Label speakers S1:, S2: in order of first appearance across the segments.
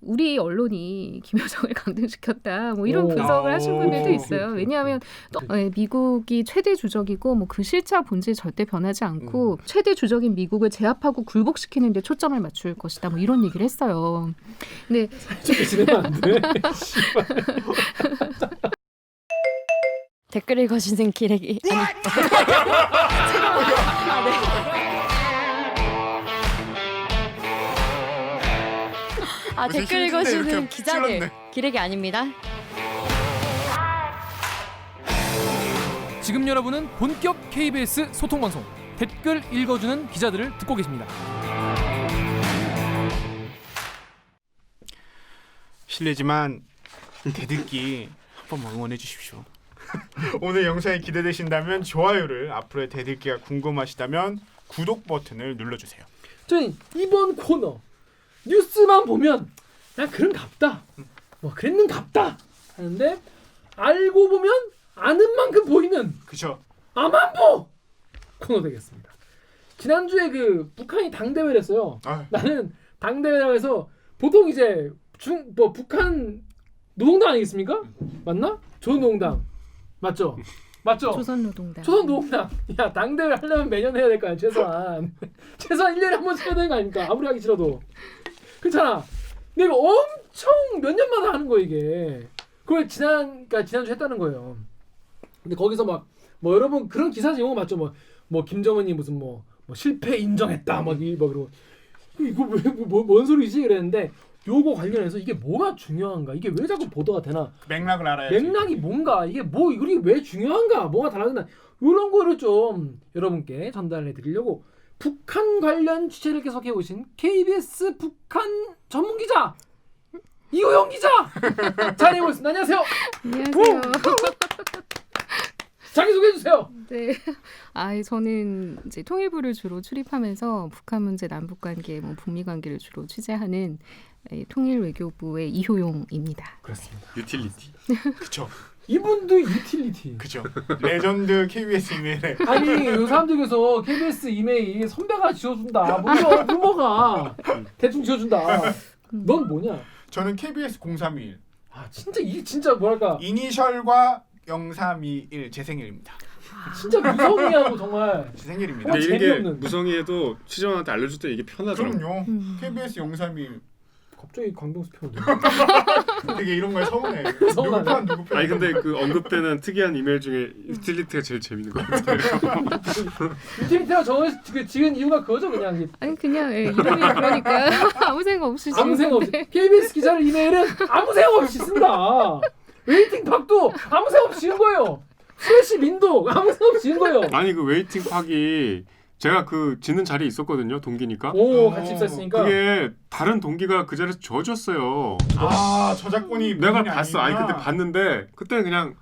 S1: 우리 언론이 김여정을 강등시켰다 뭐 이런 분석을 하신 분들도 있어요. 왜냐하면 또, 미국이 최대 주적이고 뭐 그 실차 본질 절대 변하지 않고 최대 주적인 미국을 제압하고 굴복시키는 데 초점을 맞출 것이다. 뭐 이런 얘기를 했어요. 근데
S2: 지내면 안 돼.
S3: 댓글 읽어주는 기레기 댓글 읽어주는 기자들
S4: 찔렀네.
S3: 기레기 아닙니다.
S5: 지금 여러분은 본격 KBS 소통방송 댓글 읽어주는 기자들을 듣고 계십니다.
S4: 실례지만 대듣기 한 번만 응원해 주십시오. 오늘 영상이 기대되신다면 좋아요를, 앞으로의 대듣기가 궁금하시다면 구독 버튼을 눌러주세요.
S2: 저희 이번 코너 뉴스만 보면 야 그런갑다 뭐 그랬는갑다 하는데 알고 보면 아는 만큼 보이는
S4: 그쵸?
S2: 아만보 코너 되겠습니다. 지난주에 그 북한이 당대회를 했어요. 나는 당대회라고 해서 보통 이제 북한 노동당 아니겠습니까? 맞나? 조선노동당 맞죠?
S1: 조선노동당.
S2: 조선노동당. 야 당대회 하려면 매년 해야 될 거 아니야 최소한. 최소한 1년에 한 번씩 해야 되는 거 아닙니까? 아무리 하기 싫어도. 그렇잖아. 근데 이거 엄청 몇 년마다 하는 거 이게. 그걸 지난주 했다는 거예요. 근데 거기서 막 뭐 여러분 그런 기사 제목 맞죠? 뭐 김정은이 무슨 뭐 실패 인정했다 막 그러고 이거 왜 뭔 소리지 이랬는데 요거 관련해서 이게 뭐가 중요한가? 이게 왜 자꾸 보도가 되나?
S4: 맥락을 알아야지. 맥락이
S2: 뭔가? 이게 이게 왜 중요한가? 뭐가 달라진다? 이런 거를 좀 여러분께 전달해 드리려고 북한 관련 취재를 계속해 오신 KBS 북한 전문 기자 이호영 기자 자리해 보겠습니다. 안녕하세요.
S1: 안녕하세요.
S2: 자기 소개해 주세요.
S1: 네. 저는 이제 통일부를 주로 출입하면서 북한 문제, 남북 관계, 뭐 북미 관계를 주로 취재하는 통일외교부의 이효용입니다.
S2: 그렇습니다.
S4: 유틸리티. 그렇죠.
S2: 이분도 유틸리티.
S4: 그렇죠. 레전드 KBS 이메일에.
S2: 아니 요 사람들께서 KBS 이메일 선배가 지어준다. 뭐야 루머가 대충 지어준다. 넌 뭐냐?
S4: 저는 KBS 0321.
S2: 진짜 뭐랄까.
S4: 이니셜과 0321 제 생일입니다.
S2: 진짜 무성의하고 정말
S4: 제 생일입니다.
S6: 근데 이게 무성의해도 취재원한테 알려줄 때 이게 편하더라고요.
S4: 그럼요. KBS 0321.
S2: 갑자기 강병수 편.
S4: 되게 이런 거에 서운해.
S2: 서운하네.
S4: 누구 편.
S6: 아니 근데 그 언급되는 특이한 이메일 중에 유틸리티가 제일 재밌는 것 같아요.
S2: 유틸리티가 지은 이유가 그거죠 그냥.
S1: 아니 그냥 이름이 그러니까 아무 생각 없이
S2: 아무 생각 없이. KBS 기자를 이메일은 아무 생각 없이 쓴다. 웨이팅 팍도 아무 생각 없이 지은 거예요. 프레시 민도 아무 생각 없이 지은 거예요.
S6: 아니 그 웨이팅 팍이 제가 그 짓는 자리에 있었거든요. 동기니까.
S2: 같이 있었으니까.
S6: 그게 다른 동기가 그 자리에서 져줬어요.
S4: 저작권이
S6: 내가 봤어. 아니 그때 봤는데 그때는 그냥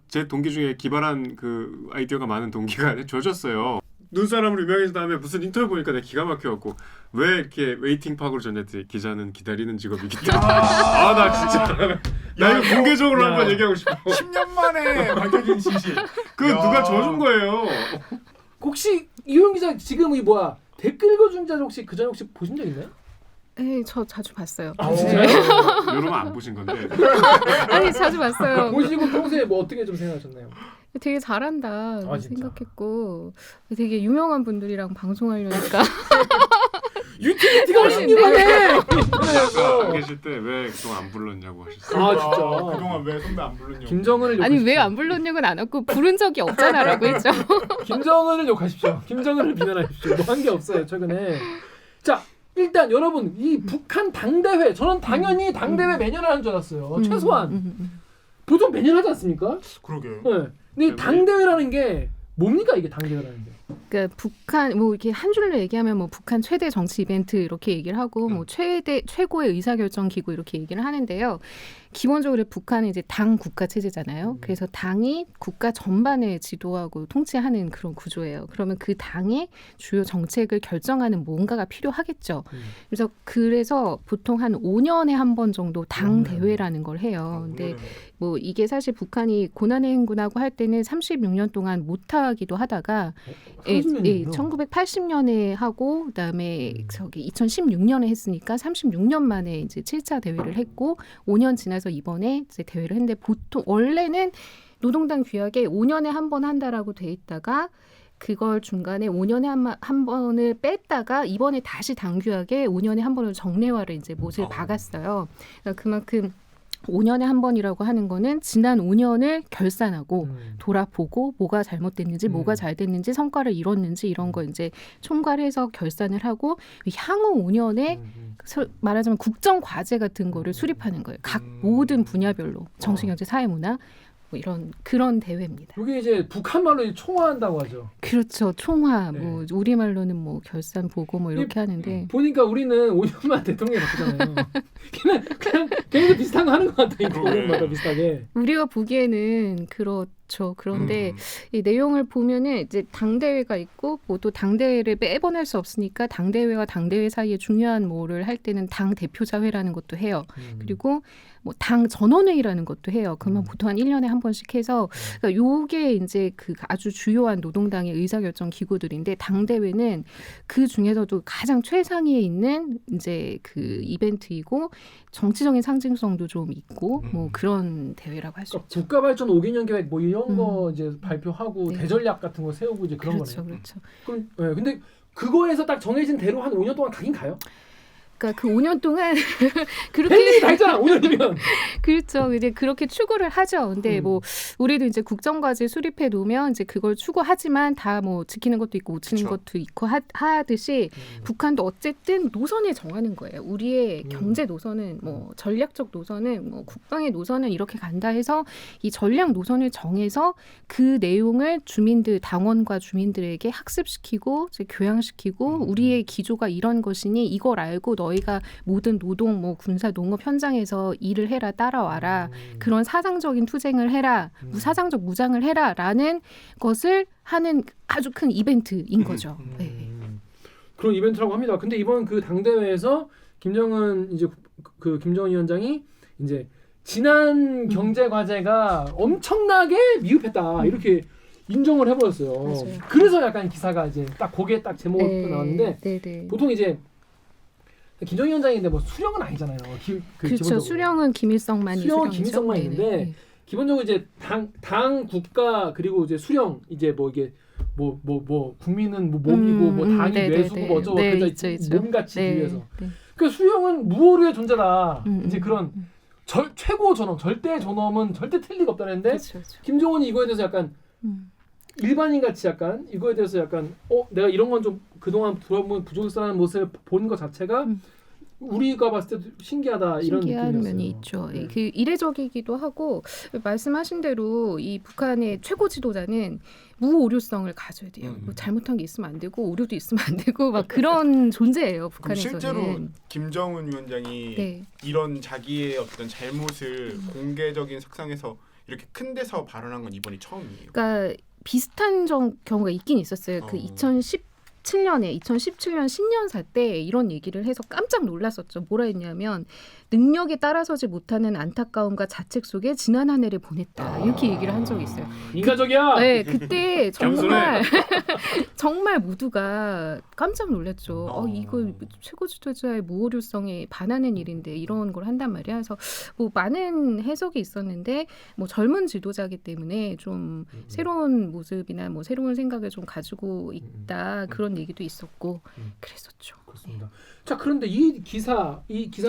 S6: 제 동기 중에 기발한 그 아이디어가 많은 동기가 져줬어요. 눈사람으로 유명해진 다음에 무슨 인터뷰 보니까 내가 기가 막혀갖고 왜 이렇게 웨이팅 팍으로 전했더니 기자는 기다리는 직업이기 때문에 나 진짜 나 이거 공개적으로 한번 얘기하고 싶어.
S4: 10년 만에 밝혀진 진실.
S6: 누가 져준 거예요.
S2: 혹시 이효영 기자 지금 댓글 읽어준 자들 혹시 그 전에 혹시 보신 적 있나요?
S1: 네, 저 자주 봤어요.
S2: 진짜요?
S6: 여러분 안 보신 건데.
S1: 아니 자주 봤어요.
S2: 보시고 평소에 어떻게 좀 생각하셨나요?
S1: 되게 잘한다 생각했고 되게 유명한 분들이랑 방송하려니까
S2: 유틸리티가 훨씬 유명해.
S6: 안 계실 때 왜 그동안 안 불렀냐고 하셨어요.
S2: 진짜.
S4: 그동안 왜 선배 안 불렀냐고.
S2: 김정은을
S1: 아니 왜 안 불렀냐고는 안 했고 부른 적이 없잖아라고 했죠.
S2: 김정은을 욕하십시오. 김정은을 비난하십시오. 뭐 한 게 없어요 최근에. 자 일단 여러분 이 북한 당대회 저는 당연히 당대회 매년 하는 줄 알았어요. 최소한 보통 매년 하지 않습니까?
S4: 그러게요.
S2: 네. 근데 당대회라는 게 뭡니까 이게 당대회라는 게?
S1: 그러니까 북한 이렇게 한 줄로 얘기하면 북한 최대 정치 이벤트 이렇게 얘기를 하고 최고의 의사결정 기구 이렇게 얘기를 하는데요. 기본적으로 북한은 이제 당 국가 체제잖아요. 그래서 당이 국가 전반을 지도하고 통치하는 그런 구조예요. 그러면 그 당의 주요 정책을 결정하는 뭔가가 필요하겠죠. 그래서 보통 한 5년에 한 번 정도 당 대회라는 걸 해요. 근데 뭐 이게 사실 북한이 고난의 행군하고 할 때는 36년 동안 못하기도 하다가
S2: 30년이요?
S1: 1980년에 하고 그다음에 저기 2016년에 했으니까 36년 만에 이제 7차 대회를 했고 5년 지나서 이번에 이제 대회를 했는데 보통 원래는 노동당 규약에 5년에 한 번 한다라고 돼 있다가 그걸 중간에 5년에 한 번을 뺐다가 이번에 다시 당규약에 5년에 한 번을 정례화를 이제 못을 박았어요. 그러니까 그만큼 5년에 한 번이라고 하는 거는 지난 5년을 결산하고 돌아보고 뭐가 잘못됐는지 뭐가 잘 됐는지 성과를 이뤘는지 이런 거 이제 총괄해서 결산을 하고 향후 5년에 말하자면 국정 과제 같은 거를 수립하는 거예요. 각 모든 분야별로 정치경제 사회문화 뭐 이런 그런 대회입니다.
S2: 이게 이제 북한 말로 총화한다고 하죠.
S1: 그렇죠. 총화
S2: 네.
S1: 뭐 우리 말로는 뭐 결산 보고 뭐 이렇게 하는데
S2: 보니까 우리는 5년만 대통령이 바꾸잖아요. 그냥 걔네도 비슷한 거 하는 것 같아요. 5년마다 비슷하게.
S1: 우리가 보기에는 그렇죠. 그런데 이 내용을 보면은 이제 당대회가 있고 뭐 또 당대회를 빼보낼 수 없으니까 당대회와 당대회 사이에 중요한 뭐를 할 때는 당 대표자회라는 것도 해요. 그리고 뭐 당 전원회의라는 것도 해요. 그러면 보통 한 1년에 한 번씩 해서 그러니까 요게 이제 그 아주 주요한 노동당의 의사결정 기구들인데 당대회는 그 중에서도 가장 최상위에 있는 이제 그 이벤트이고 정치적인 상징성도 좀 있고 뭐 그런 대회라고 할 수 있죠.
S2: 국가발전 5개년 계획 뭐 이런 거 이제 발표하고
S1: 네.
S2: 대전략 같은 거 세우고 이제 그런
S1: 그렇죠,
S2: 거네요.
S1: 그렇죠.
S2: 그럼 근데 그거에서 딱 정해진 대로 한 5년 동안 가긴 가요?
S1: 그러니까 그 5년 동안
S2: 할
S1: 그렇게
S2: 일이 다 있잖아. 5년이면.
S1: 그렇죠. 이제 그렇게 추구를 하죠. 근데 뭐 우리도 이제 국정과제 수립해 놓으면 이제 그걸 추구하지만 다 뭐 지키는 것도 있고 못 지키는
S6: 그쵸.
S1: 것도 있고 하듯이 북한도 어쨌든 노선을 정하는 거예요. 우리의 경제 노선은 뭐 전략적 노선은 뭐 국방의 노선은 이렇게 간다 해서 이 전략 노선을 정해서 그 내용을 주민들 당원과 주민들에게 학습시키고 이제 교양시키고 우리의 기조가 이런 것이니 이걸 알고 너희가 모든 노동 뭐 군사 농업 현장에서 일을 해라 따라와라 그런 사상적인 투쟁을 해라 사상적 무장을 해라라는 것을 하는 아주 큰 이벤트인 거죠. 네.
S2: 그런 이벤트라고 합니다. 근데 이번 그 당대회에서 김정은 이제 그 김정은 위원장이 이제 지난 경제 과제가 엄청나게 미흡했다 이렇게 인정을 해버렸어요.
S1: 맞아요.
S2: 그래서 약간 기사가 이제 딱 거기에 딱 제목이
S1: 네,
S2: 나왔는데
S1: 네.
S2: 보통 이제 김정은 위원장인데 뭐 수령은 아니잖아요.
S1: 그렇죠.
S2: 기본적으로.
S1: 수령은 김일성만이
S2: 수령은
S1: 수령이죠.
S2: 김일성만
S1: 네,
S2: 있는데
S1: 네.
S2: 기본적으로 이제 당 국가 그리고 이제 수령 이제 뭐 이게 뭐 국민은 뭐 몸이고 뭐 당이 뇌수고 뭐 어쩌고
S1: 네,
S2: 그러니까
S1: 있죠.
S2: 몸같이
S1: 네,
S2: 비유해서
S1: 네.
S2: 그 수령은 무오류의 존재다. 이제 그런
S1: 음.
S2: 최고 존엄, 절대 존엄은 절대 틀 리가 없다는데
S1: 그렇죠.
S2: 김정은이 이거에 대해서 약간
S1: 음.
S2: 일반인 같이 약간 이거에 대해서 약간 내가 이런 건 좀 그동안 들어보면 부족했다는 모습을 본 것 자체가 우리가 봤을 때도 신기하다 이런
S1: 신기한
S2: 느낌이었어요.
S1: 면이 있죠.
S2: 네.
S1: 그 이례적이기도 하고 말씀하신 대로 이 북한의 최고 지도자는 무오류성을 가져야 돼요. 뭐 잘못한 게 있으면 안 되고 오류도 있으면 안 되고 막 그런 존재예요.
S4: 그럼
S1: 북한에서는.
S4: 실제로 김정은 위원장이
S1: 네.
S4: 이런 자기의 어떤 잘못을 공개적인 석상에서 이렇게 큰 데서 발언한 건 이번이 처음이에요.
S1: 그러니까 비슷한 경우가 있긴 있었어요. 그 2017년 신년사 때 이런 얘기를 해서 깜짝 놀랐었죠. 뭐라 했냐면 능력에 따라서지 못하는 안타까움과 자책 속에 지난 한 해를 보냈다. 이렇게 얘기를 한 적이 있어요.
S2: 인간적이야.
S1: 네, 그때 정말 모두가 깜짝 놀랐죠. 이거 최고 지도자의 무오류성에 반하는 일인데 이런 걸 한단 말이야. 그래서 뭐 많은 해석이 있었는데 뭐 젊은 지도자이기 때문에 좀 새로운 모습이나 뭐 새로운 생각을 좀 가지고 있다 그런 얘기도 있었고 그랬었죠.
S2: 그렇습니다. 자 그런데 이 기사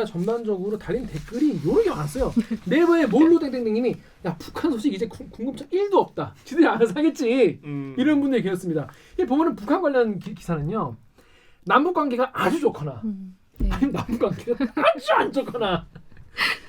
S2: 전반적으로 달린 댓글이 요런 게 많았어요. 네이버에 몰루 땡땡땡님이 야 북한 소식 이제 궁금증 1도 없다. 지들이 알아서 하겠지. 이런 분들이 계셨습니다. 이 보면은 북한 관련 기사는요. 남북 관계가 아주 좋거나
S1: 네.
S2: 아니면 남북 관계가 아주 안 좋거나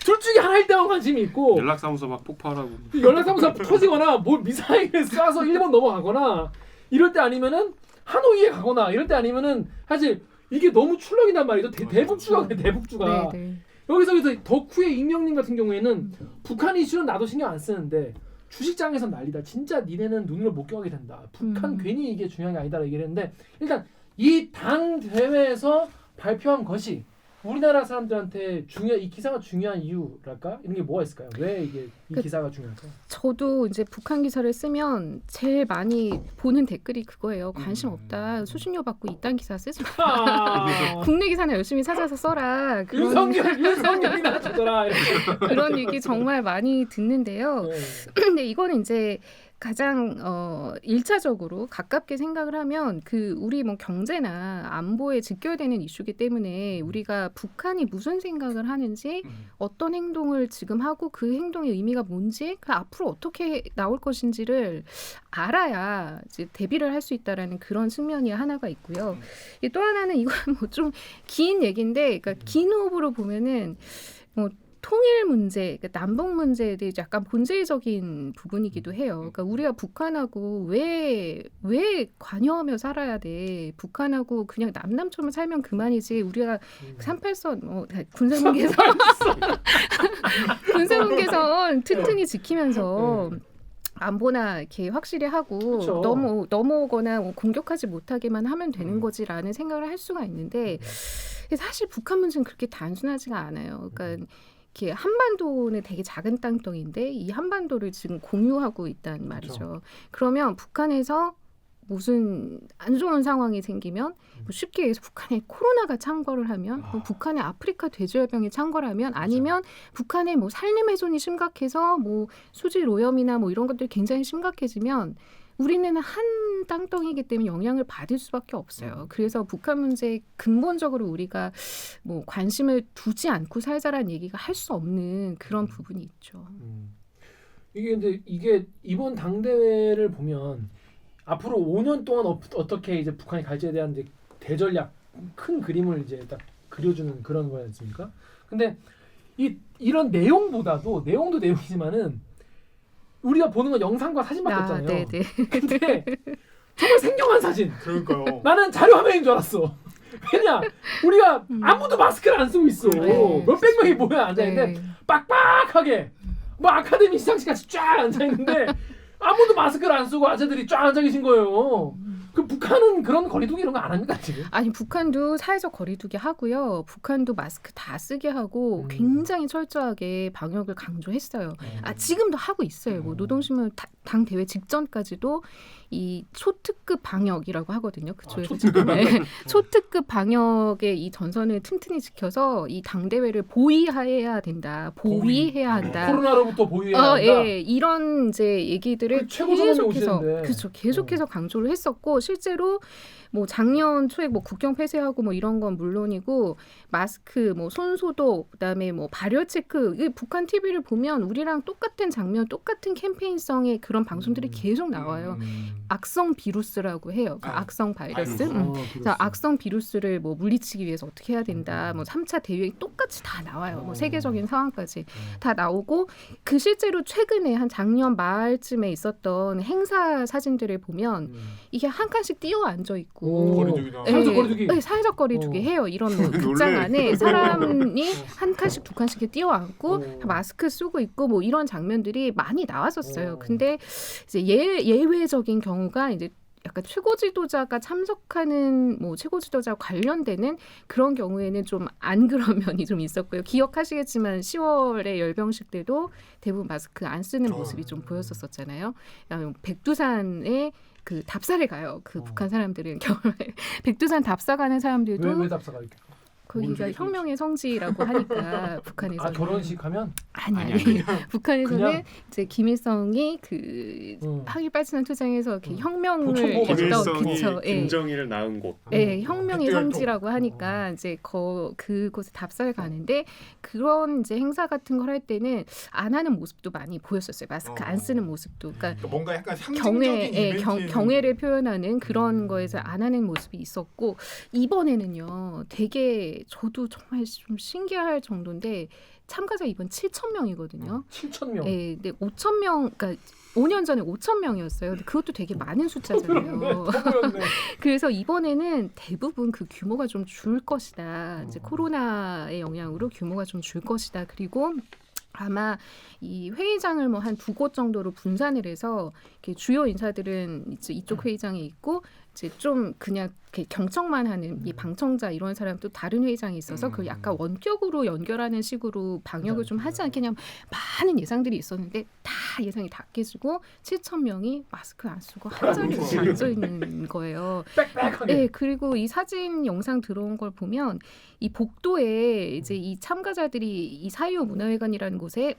S2: 둘 중에 하나일 때만 관심이 있고
S6: 연락사무소 막 폭발하고
S2: 연락사무소 터지거나 뭐 미사일을 쏴서 일본 넘어가거나 이럴 때 아니면은 하노이에 가거나 이럴 때 아니면은 사실 이게 너무 출렁이단 말이죠. 대북주가 대북주가.
S1: 네.
S2: 여기서 덕후의 익명님 같은 경우에는 북한 이슈는 나도 신경 안 쓰는데 주식장에서 난리다. 진짜 니네는 눈으로 못 껴가게 된다. 북한 괜히 이게 중요한 게 아니다라고 얘기를 했는데 일단 이 당 대회에서 발표한 것이 우리나라 사람들한테 이 기사가 중요한 이유랄까? 이런 게 뭐가 있을까요? 왜 이게 이 기사가 중요할까요?
S1: 저도 이제 북한 기사를 쓰면 제일 많이 보는 댓글이 그거예요. 관심 없다. 수신료 받고 이딴 기사 쓰지 마.
S2: 아,
S1: 국내 기사는 열심히 찾아서 써라. 그런
S2: 윤석열이나 주더라. 이렇게.
S1: 그런 얘기 정말 많이 듣는데요.
S2: 네.
S1: 근데 이거는 이제 가장 1차적으로 가깝게 생각을 하면 그 우리 뭐 경제나 안보에 직결되는 이슈이기 때문에 우리가 북한이 무슨 생각을 하는지 어떤 행동을 지금 하고 그 행동의 의미가 뭔지 그 앞으로 어떻게 나올 것인지를 알아야 이제 대비를 할 수 있다라는 그런 측면이 하나가 있고요. 또 하나는 이건 뭐 좀 긴 얘기인데 그러니까 긴 호흡으로 보면은 뭐 통일 문제, 그러니까 남북 문제에 대해 약간 본질적인 부분이기도 해요. 그러니까 우리가 북한하고 왜 관여하며 살아야 돼? 북한하고 그냥 남남처럼 살면 그만이지. 우리가 38선 군사분계선 튼튼히 지키면서 안보나 이렇게 확실히 하고
S2: 그쵸.
S1: 넘어오거나 공격하지 못하게만 하면 되는 거지라는 생각을 할 수가 있는데 사실 북한 문제는 그렇게 단순하지가 않아요. 그러니까 이렇게 한반도는 되게 작은 땅덩이인데 이 한반도를 지금 공유하고 있단 말이죠.
S2: 그렇죠.
S1: 그러면 북한에서 무슨 안 좋은 상황이 생기면 뭐 쉽게 얘기해서 북한에 코로나가 창궐을 하면 뭐 북한에 아프리카 돼지열병이 창궐을 하면 아니면 북한에 뭐 산림훼손이 심각해서 뭐 수질 오염이나 뭐 이런 것들이 굉장히 심각해지면 우리는 한 땅덩이기 때문에 영향을 받을 수밖에 없어요. 그래서 북한 문제에 근본적으로 우리가 뭐 관심을 두지 않고 살자라는 얘기가 할 수 없는 그런 부분이 있죠.
S2: 이게 이번 당대회를 보면 앞으로 5년 동안 어떻게 이제 북한이 갈지에 대한 이제 대전략 큰 그림을 이제 딱 그려주는 그런 거지 않습니까? 근데 이런 내용보다도 내용도 내용이지만은 우리가 보는 건 영상과 사진밖에 없잖아요.
S1: 네네.
S2: 근데 정말 생경한 사진.
S4: 그러니까요.
S2: 나는 자료 화면인 줄 알았어. 왜냐? 우리가 아무도 마스크를 안 쓰고 있어.
S1: 네.
S2: 몇백 명이 모여 앉아 있는데
S1: 네.
S2: 빡빡하게 뭐 아카데미 시상식 같이 쫙 앉아 있는데 아무도 마스크를 안 쓰고 아재들이 쫙 앉아 계신 거예요. 그 북한은 그런 거리두기 이런 거 안 합니까 지금?
S1: 아니 북한도 사회적 거리두기 하고요. 북한도 마스크 다 쓰게 하고 굉장히 철저하게 방역을 강조했어요. 지금도 하고 있어요. 뭐 노동신문 당 대회 직전까지도 이 초특급 방역이라고 하거든요. 그쪽에서 지금 초특급 방역의 이 전선을 튼튼히 지켜서 이 당 대회를 보위해야 된다. 보위해야 한다.
S2: 코로나로부터 보유해야 한다.
S1: 예, 이런 이제 얘기들을 계속해서 그렇죠. 계속해서 강조를 했었고 실제로 뭐 작년 초에 뭐 국경 폐쇄하고 뭐 이런 건 물론이고 마스크, 뭐 손 소독, 그다음에 뭐 발열 체크. 이 북한 TV를 보면 우리랑 똑같은 장면, 똑같은 캠페인성의 그런 방송들이 계속 나와요. 악성 비루스라고 해요. 그 악성 바이러스. 그래서 악성 비루스를 뭐 물리치기 위해서 어떻게 해야 된다. 뭐 3차 대유행 똑같이 다 나와요. 뭐 세계적인 상황까지 다 나오고 그 실제로 최근에 한 작년 말쯤에 있었던 행사 사진들을 보면 이게 한 칸씩 뛰어 앉아 있고
S4: 거리두기다.
S2: 사회적 거리두기.
S1: 네, 사회적 거리두기 해요. 이런 뭐 극장 안에 사람이 한 칸씩 두 칸씩 이렇게 뛰어 앉고 마스크 쓰고 있고 뭐 이런 장면들이 많이 나왔었어요. 근데 이제 예외적인 경우가 이제 약간 최고 지도자가 참석하는 뭐 최고 지도자 관련되는 그런 경우에는 좀 안 그런 면이 좀 있었고요. 기억하시겠지만 10월에 열병식 때도 대부분 마스크 안 쓰는 모습이 좀 보였었잖아요. 백두산에 그 답사를 가요. 그 북한 사람들은 겨울에 백두산 답사 가는 사람들도
S2: 왜 답사가 이렇게?
S1: 거기가 혁명의 성지라고 하니까 북한에서
S2: 결혼식 하면
S1: 아니. 북한에서는
S2: 그냥?
S1: 이제 김일성이 그 항일 빨치산 투쟁에서 이렇게 혁명을
S2: 보충보고
S6: 김일성이
S1: 그쵸, 예.
S6: 김정일을 낳은 곳.
S1: 네, 혁명의
S4: 백두혈통.
S1: 성지라고 하니까 이제 그곳에 답사를 가는데 그런 이제 행사 같은 걸 할 때는 안 하는 모습도 많이 보였었어요. 마스크 안 쓰는 모습도. 그러니까
S4: 뭔가 약간 상징적인 이벤트.
S1: 경애를 표현하는 그런 거에서 안 하는 모습이 있었고 이번에는요. 되게 저도 정말 좀 신기할 정도인데 참가자 이번 7,000명이거든요.
S2: 7,000명.
S1: 네, 근데 5,000명, 그러니까 5년 전에 5,000명이었어요. 근데 그것도 되게 많은 숫자잖아요. 그래서 이번에는 대부분 그 규모가 좀 줄 것이다. 이제 코로나의 영향으로 규모가 좀 줄 것이다. 그리고 아마 이 회의장을 뭐 한 2곳 정도로 분산을 해서 이렇게 주요 인사들은 이제 이쪽 회의장에 있고 이제 좀 그냥 이렇게 경청만 하는 이 방청자 이런 사람 또 다른 회의장이 있어서 그걸 약간 원격으로 연결하는 식으로 방역을 좀 하지 않겠냐 많은 예상들이 있었는데 다 예상이 다 깨지고 7,000명이 마스크 안 쓰고 한 자리에 앉아 있는 거예요.
S2: 빽빽하게.
S1: 네, 그리고 이 사진 영상 들어온 걸 보면 이 복도에 이제 이 참가자들이 이 4.25 문화회관이라는 곳에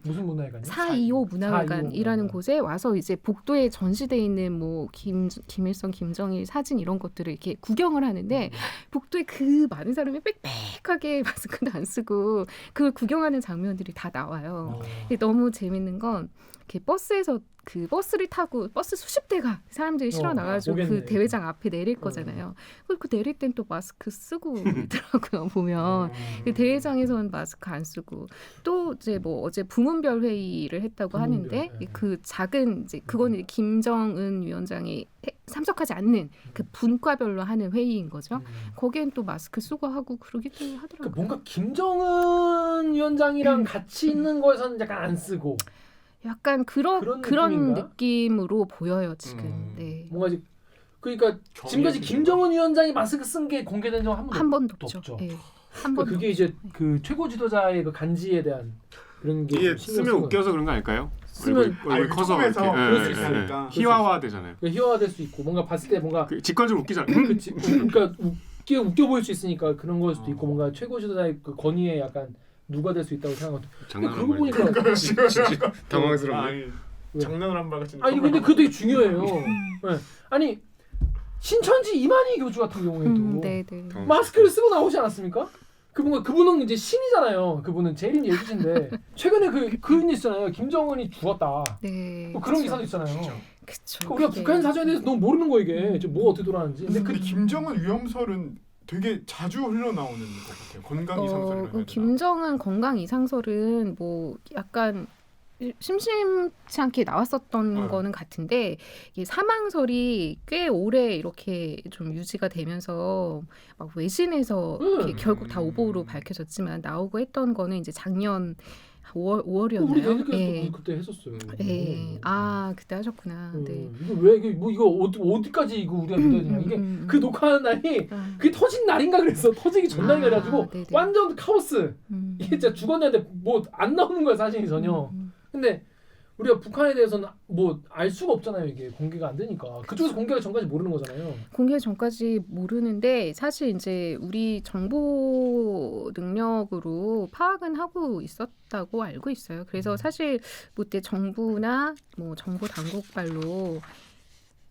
S2: 무슨 문화회관이요?
S1: 4.25 문화회관이라는
S2: 4.25
S1: 곳에 와서 이제 복도에 전시돼 있는 뭐 김일성, 김정일 사진 이런 것들을 이렇게 구경을 하는데 복도에 그 많은 사람이 빽빽하게 마스크도 안 쓰고 그걸 구경하는 장면들이 다 나와요. 근데 너무 재밌는 건 이렇게 버스에서 그 버스를 타고 버스 수십 대가 사람들이 실어 나가지고
S2: 오겠네.
S1: 그 대회장 앞에 내릴 거잖아요. 그리고 내릴 땐 또 마스크 쓰고 있더라고요. 보면 그 대회장에서는 마스크 안 쓰고 또 이제 뭐 어제 부문별 회의를 했다고
S2: 부문별,
S1: 하는데
S2: 네.
S1: 그 작은 이제 그건 이제 김정은 위원장이 참석하지 않는 그 분과별로 하는 회의인 거죠. 거기엔 또 마스크 쓰고 하고 그러기도 하더라고요.
S2: 그러니까 뭔가 김정은 위원장이랑 같이 있는 거에서는 약간 안 쓰고
S1: 약간
S2: 그런
S1: 그런
S2: 느낌인가?
S1: 느낌으로 보여요 지금. 네.
S2: 뭔가 그러니까 지금까지 김정은 위원장이 마스크 쓴 게 공개된 적
S1: 한 번도
S2: 없죠.
S1: 없죠. 네. 한
S2: 그러니까
S1: 번도
S2: 그게 이제 그 최고 지도자의 그 간지에 대한 그런 게
S6: 이게
S2: 좀 신경
S6: 쓰면
S2: 쓰고
S6: 웃겨서 그런 거 아닐까요?
S2: 쓰면
S6: 얼굴 커서
S4: 유튜브에서
S6: 이렇게
S4: 그럴 수 있으니까.
S6: 희화화 되잖아요.
S2: 희화화될 수 있고 뭔가 봤을 때 뭔가
S6: 그 직관적으로 웃기잖아요.
S2: 그치, 그러니까 웃겨 보일 수 있으니까 그런 걸 수도 있고 뭔가 최고 지도자의 그 권위에 약간 누가 될 수 있다고 생각하고
S6: 장난하는
S2: 그러고
S6: 거예요.
S2: 보니까
S6: 진짜 당황스럽네.
S4: 아니, 장난을 한 말 같은.
S2: 아니 근데 그게 되게 중요해요. 네. 아니 신천지 이만희 교주 같은 경우에도
S1: 네.
S2: 마스크를 쓰고 나오지 않았습니까? 그분은 이제 신이잖아요. 그분은 재림 예수신데 최근에 그 있잖아요. 김정은이 죽었다.
S1: 네.
S2: 뭐 그런 기사도 있잖아요.
S1: 그쵸.
S2: 우리가
S1: 그게-
S2: 북한 사전에 대해서 너무 모르는 거 이게 지금 뭐가 어떻게 돌아가는지. 근데
S4: 근데 김정은 위험설은 되게 자주 흘러나오는 것 같아요. 건강 이상설이라고 해야 되나?
S1: 김정은 건강 이상설은 뭐 약간 심심치 않게 나왔었던 거는 같은데 이게 사망설이 꽤 오래 이렇게 좀 유지가 되면서 막 외신에서 이렇게 결국 다 오보로 밝혀졌지만 나오고 했던 거는 이제 작년 5월이었나요?
S2: 우리 내니까
S1: 예.
S2: 그때 했었어요.
S1: 예. 아 그때 하셨구나. 네.
S2: 이거 왜 이거 어디까지 이거 우리가 믿어야 되냐? 이게 그 녹화하는 날이 그게 터진 날인가 그랬어. 터지기 전날인가 그래가지고
S1: 네네.
S2: 완전 카오스. 이게 진짜 죽었는데 뭐 안 나오는 거야 사진이 전혀. 근데 우리가 북한에 대해서는 뭐 알 수가 없잖아요. 이게 공개가 안 되니까. 그쪽에서 공개가 전까지 모르는 거잖아요.
S1: 공개 전까지 모르는데 사실 이제 우리 정보 능력으로 파악은 하고 있었다고 알고 있어요. 그래서 사실 뭐 그때 정부나 뭐 정보 당국발로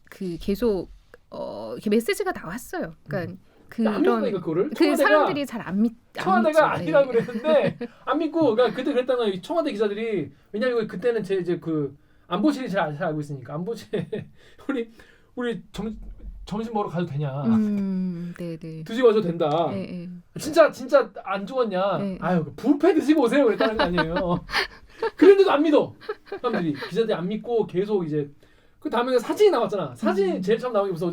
S1: 그 계속 이렇게 메시지가 나왔어요. 그러니까
S2: 안 믿으니까 그거를
S1: 그 사람들이 잘 안 믿죠.
S2: 청와대가 아니라고 그랬는데 안 믿고 그러니까 그때 그랬던 건 청와대 기자들이 왜냐면 그때는 제 이제 그 안보실이 잘 알고 있으니까 안보실에 우리 점심 먹으러 가도 되냐?
S1: 네네.
S2: 드시고 와도 된다.
S1: 네.
S2: 진짜 안 죽었냐?
S1: 네.
S2: 아유 뷔페 드시고 오세요 그랬다는 거 아니에요. 그런데도 안 믿어. 사람들이 기자들이 안 믿고 계속 이제 그 다음에 사진이 나왔잖아. 사진이 제일 처음 나오기 무서워.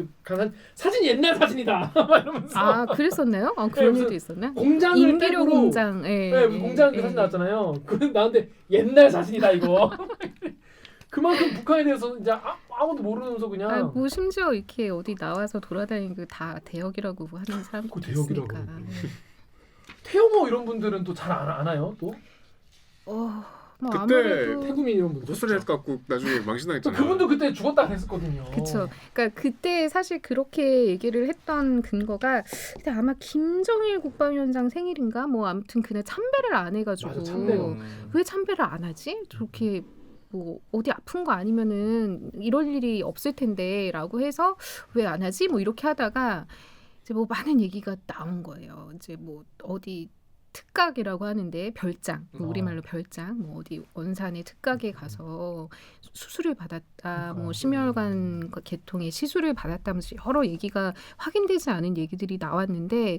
S2: 사진이 옛날 사진이다. 막 이러면서.
S1: 아 그랬었나요? 아 그런
S2: 네,
S1: 일도 있었나?
S2: 공장을
S1: 인비료
S2: 떼고
S1: 공장.
S2: 네, 공장 그 사진 나왔잖아요. 그 나한테 옛날 사진이다 이거. 그만큼 북한에 대해서 이제 아무도 모르면서 그냥.
S1: 뭐 심지어 이렇게 어디 나와서 돌아다니는 그 다 대역이라고 하는 사람도
S2: 그 대역이라고.
S1: 있으니까.
S2: 태영호 이런 분들은 또 잘 아나요? 또
S1: 뭐
S6: 그때
S1: 아무래도
S2: 태국민 이런 분들.
S6: 헛소리 갖고 나중에 망신당했잖아요.
S2: 그분도 그때 죽었다 그랬었거든요.
S1: 그렇죠. 그러니까 그때 사실 그렇게 얘기를 했던 근거가 그때 아마 김정일 국방위원장 생일인가 뭐 아무튼 그날 참배를 안 해가지고
S2: 맞아, 참배요.
S1: 왜 참배를 안 하지? 저렇게 뭐 어디 아픈 거 아니면은 이럴 일이 없을 텐데라고 해서 왜 안 하지? 뭐 이렇게 하다가 이제 뭐 많은 얘기가 나온 거예요. 이제 뭐 어디 특각이라고 하는데 별장, 우리말로 별장, 뭐 어디 원산의 특각에 가서 수술을 받았다, 뭐 심혈관 계통의 시술을 받았다면서 여러 얘기가 확인되지 않은 얘기들이 나왔는데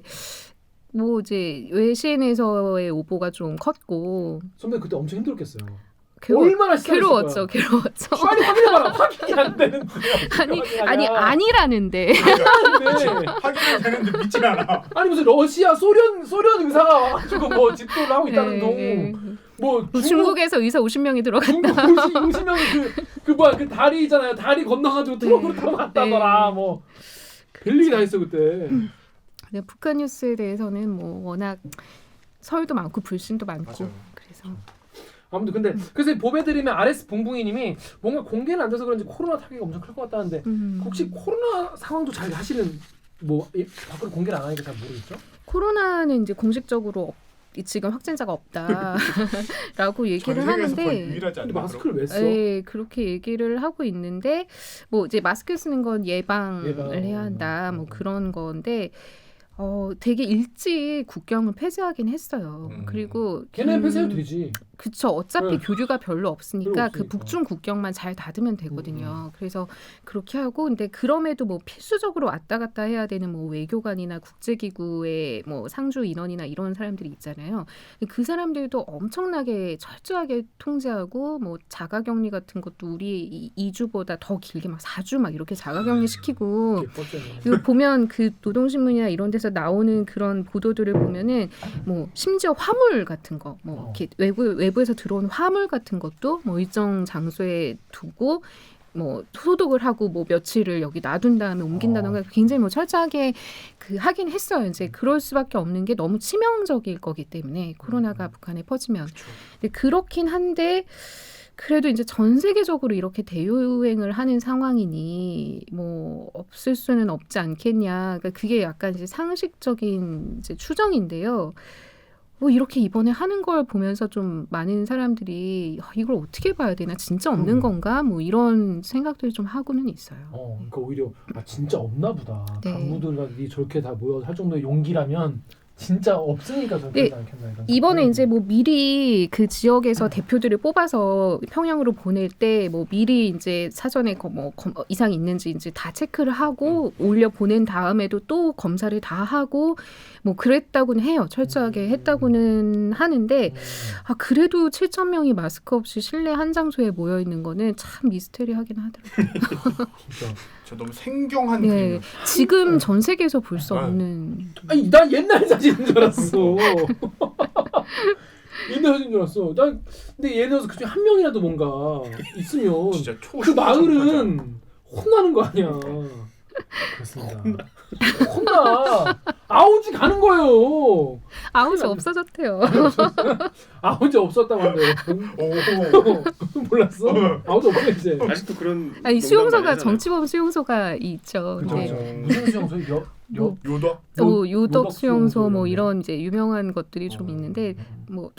S1: 뭐 이제 외신에서의 오보가 좀 컸고
S2: 선배 그때 엄청 힘들었겠어요. 얼마나
S1: 괴로웠죠.
S2: 빨리 확인해봐라. 확인이 안 되는데.
S1: 아니 아니라는데.
S4: 확인이 되는데 믿질 않아.
S2: 아니 무슨 러시아 소련 의사가 와가지고 뭐 집도를 하고 있다는 둥. 뭐
S1: 중국에서 의사 50명이 들어갔다.
S2: 중국 50명이 그 다리 있잖아요. 다리 건너가지고 트럭으로 타고 갔다더라. 뭐 별일이 다 있어 그때.
S1: 근데 북한 뉴스에 대해서는 뭐 워낙 설도 많고 불신도 많고
S4: 맞아요.
S1: 그래서
S2: 아무튼 근데 그래서 보배드리면 RS 봉붕이님이 뭔가 공개는 안 돼서 그런지 코로나 타격이 엄청 클 것 같다는데 혹시 코로나 상황도 잘 사실은 뭐 밖으로 공개를 안 하니까 잘 모르겠죠?
S1: 코로나는 이제 공식적으로 지금 확진자가 없다라고 얘기를
S4: 전 세계에서 거의
S1: 하는데
S4: 유일하지
S2: 근데
S4: 않나요?
S2: 마스크를 왜 써?
S1: 예, 그렇게 얘기를 하고 있는데 뭐 이제 마스크 쓰는 건 예방을
S2: 예방.
S1: 해야 한다 뭐 그런 건데 되게 일찍 국경을 폐쇄하긴 했어요. 그리고
S2: 걔네 폐쇄해도 되지.
S1: 그쵸. 어차피
S2: 네.
S1: 교류가 별로 없으니까
S2: 별로
S1: 그
S2: 없으니까.
S1: 북중 국경만 잘 닫으면 되거든요. 그래서 그렇게 하고 근데 그럼에도 뭐 필수적으로 왔다 갔다 해야 되는 뭐 외교관이나 국제기구의 뭐 상주 인원이나 이런 사람들이 있잖아요. 그 사람들도 엄청나게 철저하게 통제하고 뭐 자가격리 같은 것도 우리 2주보다 더 길게 막 4주 막 이렇게 자가격리 시키고 이거 보면 그 노동신문이나 이런 데서 나오는 그런 보도들을 보면은 뭐 심지어 화물 같은 거 뭐 이렇게 외부에서 들어온 화물 같은 것도 뭐 일정 장소에 두고 뭐 소독을 하고 뭐 며칠을 여기 놔둔 다음에 옮긴다던가 굉장히 뭐 철저하게 그 하긴 했어요. 이제 그럴 수밖에 없는 게 너무 치명적일 거기 때문에 코로나가 북한에 퍼지면. 근데 그렇긴 한데 그래도 이제 전 세계적으로 이렇게 대유행을 하는 상황이니 뭐 없을 수는 없지 않겠냐. 그러니까 그게 약간 이제 상식적인 이제 추정인데요. 뭐 이렇게 이번에 하는 걸 보면서 좀 많은 사람들이 이걸 어떻게 봐야 되나 진짜 없는 건가 뭐 이런 생각들을 좀 하고는 있어요.
S2: 그러니까 오히려 진짜 없나 보다.
S1: 네.
S2: 간부들이 저렇게 다 모여서 할 정도의 용기라면 진짜 없으니까 저렇게 하지 않겠나 이런
S1: 이번에
S2: 생각이.
S1: 이제 뭐 미리 그 지역에서 대표들을 뽑아서 평양으로 보낼 때 뭐 미리 이제 사전에 뭐 이상이 있는지 이제 다 체크를 하고 올려 보낸 다음에도 또 검사를 다 하고 뭐 그랬다고는 해요. 철저하게 했다고는 하는데 그래도 7천 명이 마스크 없이 실내 한 장소에 모여 있는 거는 참 미스테리하긴 하더라고요.
S2: 진짜.
S4: 저 너무 생경한
S1: 네,
S4: 그림이에요.
S1: 지금 전 세계에서 볼 수 없는.
S2: 아니 난 옛날 사진인 줄 알았어. 옛날 사진인 줄 알았어. 난 근데 예를 들어서 그중에 한 명이라도 뭔가 있으면
S4: 진짜
S2: 그 마을은 혼나는 거 아니야. 그렇습니다. 혼나. 아우지 가는 거예요.
S1: 아우지 없어졌대요.
S2: 아우지 없었다고 하는데 몰랐어? 아우지 없어 이제.
S6: 아직도 그런
S1: 아니
S6: 농담
S1: 수용소가
S6: 많이 하잖아요.
S1: 정치범 수용소가 있죠.
S2: 그렇죠.
S1: 근데
S2: 무슨 수용소?
S1: 뭐
S4: 요덕?
S1: 요덕 수용소 뭐
S2: 이런
S1: 이런 이제 유명한 것들이 좀 있는데 뭐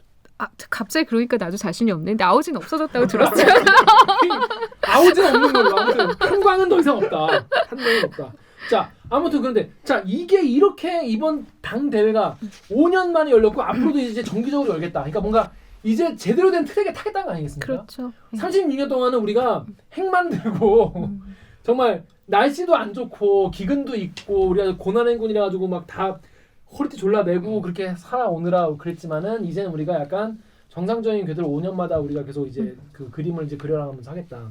S1: 갑자기 그러니까 나도 자신이 없는데 아우지는 없어졌다고 들었어요.
S2: 아우지는 없는 걸로 아무튼 한광은 더 이상 없다. 한 명은 없다. 자 아무튼 그런데 자 이게 이렇게 이번 당 대회가 5년 만에 열렸고 앞으로도 이제 정기적으로 열겠다. 그러니까 뭔가 이제 제대로 된 트랙에 타겠다는 거 아니겠습니까?
S1: 그렇죠.
S2: 36년 동안은 우리가 핵만 들고 정말 날씨도 안 좋고 기근도 있고 우리가 고난행군이라 가지고 막 다 허리띠 졸라매고 그렇게 살아오느라 그랬지만은 이제는 우리가 약간 정상적인 궤도를 5년마다 우리가 계속 이제 그 그림을 이제 그려나가면서 하겠다.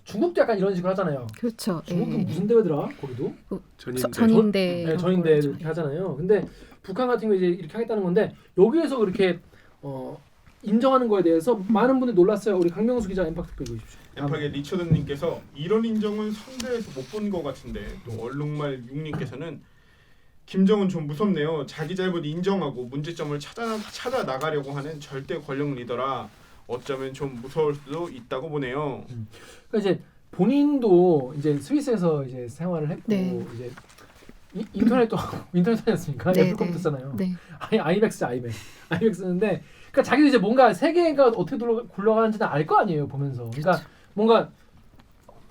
S2: 중국도 약간 이런 식으로 하잖아요.
S1: 그렇죠.
S2: 중국도 무슨 대회더라? 거기도
S1: 전인대
S2: 네, 전인대 이렇게 하잖아요. 근데 북한 같은 경우 이제 이렇게 하겠다는 건데 여기에서 그렇게 인정하는 거에 대해서 많은 분들이 놀랐어요. 우리 강명수 기자 엠팍 댓글 보십시오.
S4: 엠팍의 리처드님께서 이런 인정은 선대에서 못 본 것 같은데 또 얼룩말 6님께서는 김정은 좀 무섭네요. 자기 잘못 인정하고 문제점을 찾아 나가려고 하는 절대 권력 리더라. 어쩌면 좀 무서울 수도 있다고 보네요.
S2: 그러니까 이제 본인도 이제 스위스에서 이제 생활을 했고
S1: 네.
S2: 이제 인터넷도 인터넷 다녔으니까
S1: 네,
S2: 애플 컴퓨터
S1: 네.
S2: 쓰잖아요.
S1: 네.
S2: 아이맥스 쓰는데 그러니까 자기도 이제 뭔가 세계가 어떻게 굴러가는지는 알 거 아니에요 보면서. 그러니까 뭔가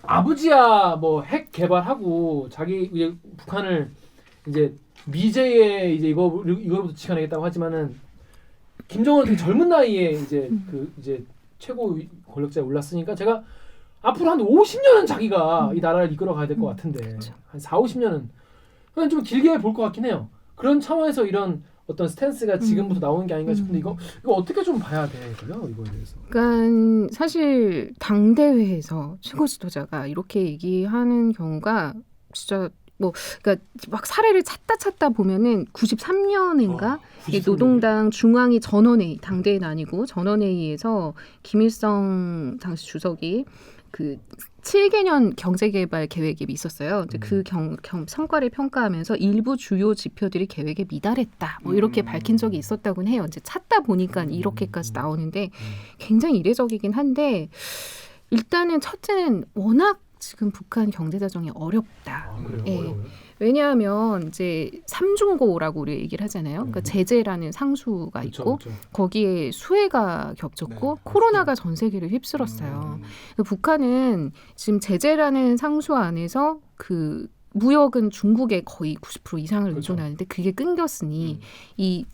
S2: 아버지야 뭐 핵 개발하고 자기 이제 북한을 이제 미제에 이제 이거부터 지켜내겠다고 하지만은 김정은 되게 젊은 나이에 이제 그 이제 최고 권력자에 올랐으니까 제가 앞으로 한 50년은 자기가 이 나라를 이끌어가야 될 것 같은데 한 4, 50년은 그냥 좀 길게 볼 것 같긴 해요. 그런 차원에서 이런 어떤 스탠스가 지금부터 나오는 게 아닌가 싶은데 이거 어떻게 좀 봐야 되고요 이거에 대해서.
S1: 그러니까 사실 당대회에서 최고 지도자가 이렇게 얘기하는 경우가 진짜 뭐 그러니까 막 사례를 찾다 보면은 93년인가 노동당 중앙위 전원회의 당대회는 아니고 전원회의에서 김일성 당시 주석이 그 7개년 경제개발 계획이 있었어요. 이제 그 성과를 평가하면서 일부 주요 지표들이 계획에 미달했다. 뭐 이렇게 밝힌 적이 있었다고는 해요. 이제 찾다 보니까 이렇게까지 나오는데 굉장히 이례적이긴 한데 일단은 첫째는 워낙 지금 북한 경제 사정이 어렵다.
S2: 그래요?
S1: 예.
S2: 어려워요?
S1: 왜냐하면 이제 삼중고라고 우리 얘기를 하잖아요. 그러니까 제재라는 상수가
S2: 그쵸,
S1: 있고
S2: 그쵸.
S1: 거기에 수해가 겹쳤고
S2: 네,
S1: 코로나가 전 세계를 휩쓸었어요. 북한은 지금 제재라는 상수 안에서 그 무역은 중국에 거의 90% 이상을
S2: 그쵸.
S1: 의존하는데 그게 끊겼으니 이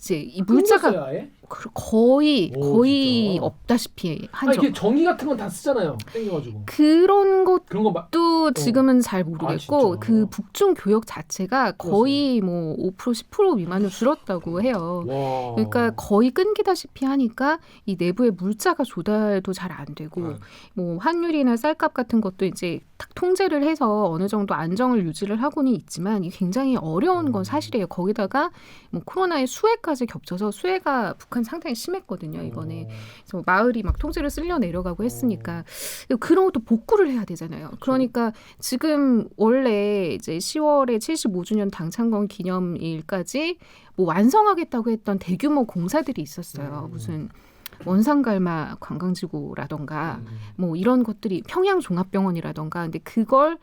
S1: 물자가
S2: 끊겼어요, 아예?
S1: 거의
S2: 오, 진짜?
S1: 없다시피
S2: 아니
S1: 한죠.
S2: 이게 전기 같은 건 다 쓰잖아요. 땡겨가지고.
S1: 그런 것도
S2: 그런 거 막.
S1: 지금은 잘 모르겠고
S2: 진짜?
S1: 그 북중 교역 자체가 거의 뭐 5% 10% 미만으로 줄었다고 해요.
S2: 와.
S1: 그러니까 거의 끊기다시피 하니까 이 내부에 물자가 조달도 잘 안 되고 뭐 환율이나 쌀값 같은 것도 이제 딱 통제를 해서 어느 정도 안정을 유지를 하고는 있지만 이게 굉장히 어려운 건 사실이에요. 거기다가 뭐 코로나의 수해까지 겹쳐서 수해가 북한 상당히 심했거든요. 이번에 그래서 마을이 막 통째로 쓸려 내려가고 했으니까 그런 것도 복구를 해야 되잖아요. 그러니까 지금 원래 이제 10월에 75주년 당창건 기념일까지 뭐 완성하겠다고 했던 대규모 공사들이 있었어요. 무슨 원산갈마 관광지구라던가 뭐 이런 것들이 평양종합병원이라던가 근데 그걸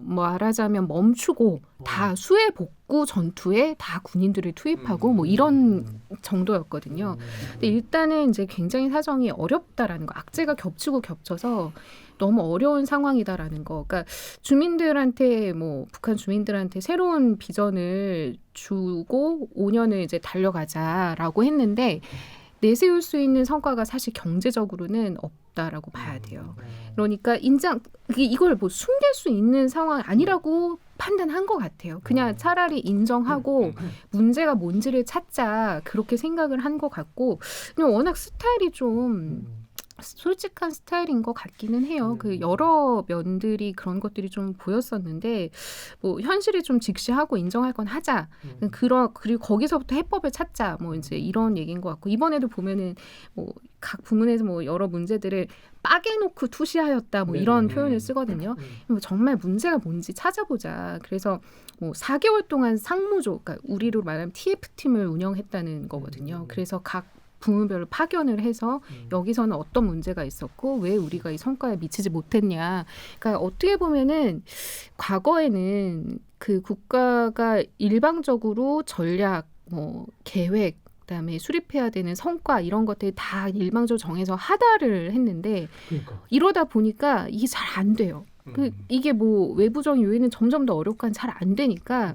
S1: 말하자면 멈추고 다 수해 복구 전투에 다 군인들을 투입하고 뭐 이런 정도였거든요. 근데 일단은 이제 굉장히 사정이 어렵다라는 거, 악재가 겹치고 겹쳐서 너무 어려운 상황이다라는 거. 그러니까 주민들한테 뭐 북한 주민들한테 새로운 비전을 주고 5년을 이제 달려가자라고 했는데 내세울 수 있는 성과가 사실 경제적으로는 없다라고 봐야 돼요. 그러니까 이걸 뭐 숨길 수 있는 상황 아니라고 판단한 것 같아요. 그냥 차라리 인정하고 문제가 뭔지를 찾자 그렇게 생각을 한 것 같고 그냥 워낙 스타일이 좀 솔직한 스타일인 것 같기는 해요. 그 여러 면들이 그런 것들이 좀 보였었는데 뭐 현실을 좀 직시하고 인정할 건 하자. 그리고 거기서부터 해법을 찾자. 뭐 이제 이런 얘기인 것 같고 이번에도 보면은 뭐 각 부문에서 뭐 여러 문제들을 빠개놓고 투시하였다. 뭐 이런 표현을 쓰거든요. 뭐 정말 문제가 뭔지 찾아보자. 그래서 뭐 4개월 동안 상무조, 그러니까 우리로 말하면 TF팀을 운영했다는 거거든요. 그래서 각 부문별로 파견을 해서 여기서는 어떤 문제가 있었고 왜 우리가 이 성과에 미치지 못했냐. 그러니까 어떻게 보면은 과거에는 그 국가가 일방적으로 전략, 뭐 계획, 그다음에 수립해야 되는 성과 이런 것들 다 일방적으로 정해서 하다를 했는데
S2: 그러니까.
S1: 이러다 보니까 이게 잘 안 돼요. 이게 뭐 외부적인 요인은 점점 더 어렵고 잘 안 되니까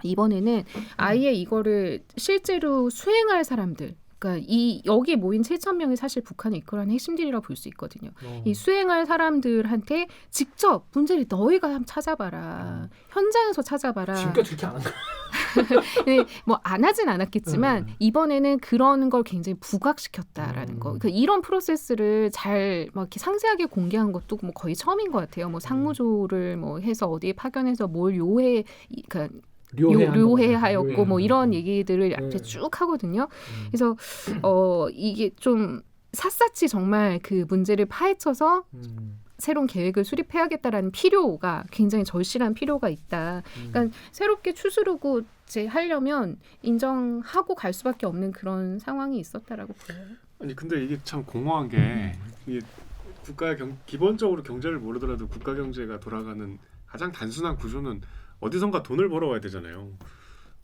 S1: 이번에는 아예 이거를 실제로 수행할 사람들 그러니까 여기 모인 7,000명이 사실 북한의 이끌어가는 핵심들이라고 볼 수 있거든요. 이 수행할 사람들한테 직접 문제를 너희가 한번 찾아봐라. 현장에서 찾아봐라.
S2: 지금까지 그렇게 안 한 거야.
S1: 네, 뭐 안 하진 않았겠지만 이번에는 그런 걸 굉장히 부각시켰다라는 거. 그러니까 이런 프로세스를 잘 막 이렇게 상세하게 공개한 것도 뭐 거의 처음인 것 같아요. 뭐 상무조를 뭐 해서 어디에 파견해서 뭘 그러니까 료해하였고 뭐 이런 얘기들을 앞에 쭉 하거든요. 그래서 이게 좀 샅샅이 정말 그 문제를 파헤쳐서 새로운 계획을 수립해야겠다라는 필요가 굉장히 절실한 필요가 있다. 그러니까 새롭게 추스르고 이제 하려면 인정하고 갈 수밖에 없는 그런 상황이 있었다라고 보여요.
S6: 아니 근데 이게 참 공허한 게 이게 기본적으로 경제를 모르더라도 국가 경제가 돌아가는 가장 단순한 구조는 어디선가 돈을 벌어와야 되잖아요.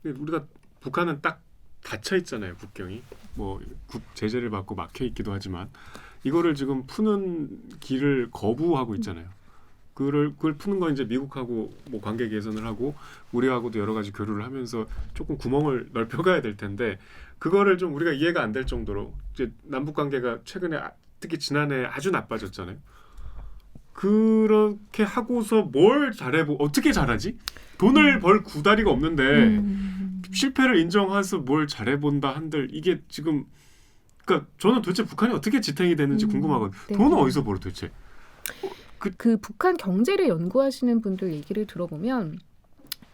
S6: 우리가 북한은 딱 닫혀 있잖아요. 국경이 뭐 제재를 받고 막혀 있기도 하지만 이거를 지금 푸는 길을 거부하고 있잖아요. 그걸 푸는 건 이제 미국하고 뭐 관계 개선을 하고 우리하고도 여러 가지 교류를 하면서 조금 구멍을 넓혀가야 될 텐데 그거를 좀 우리가 이해가 안 될 정도로 이제 남북 관계가 최근에 특히 지난해 아주 나빠졌잖아요. 그렇게 하고서 뭘 어떻게 잘하지? 돈을 벌 구다리가 없는데 실패를 인정해서 뭘 잘해본다 한들 이게 지금 그러니까 저는 도대체 북한이 어떻게 지탱이 되는지 궁금하거든요.
S1: 네.
S6: 돈은 어디서 벌어 도대체?
S1: 그 북한 경제를 연구하시는 분들 얘기를 들어보면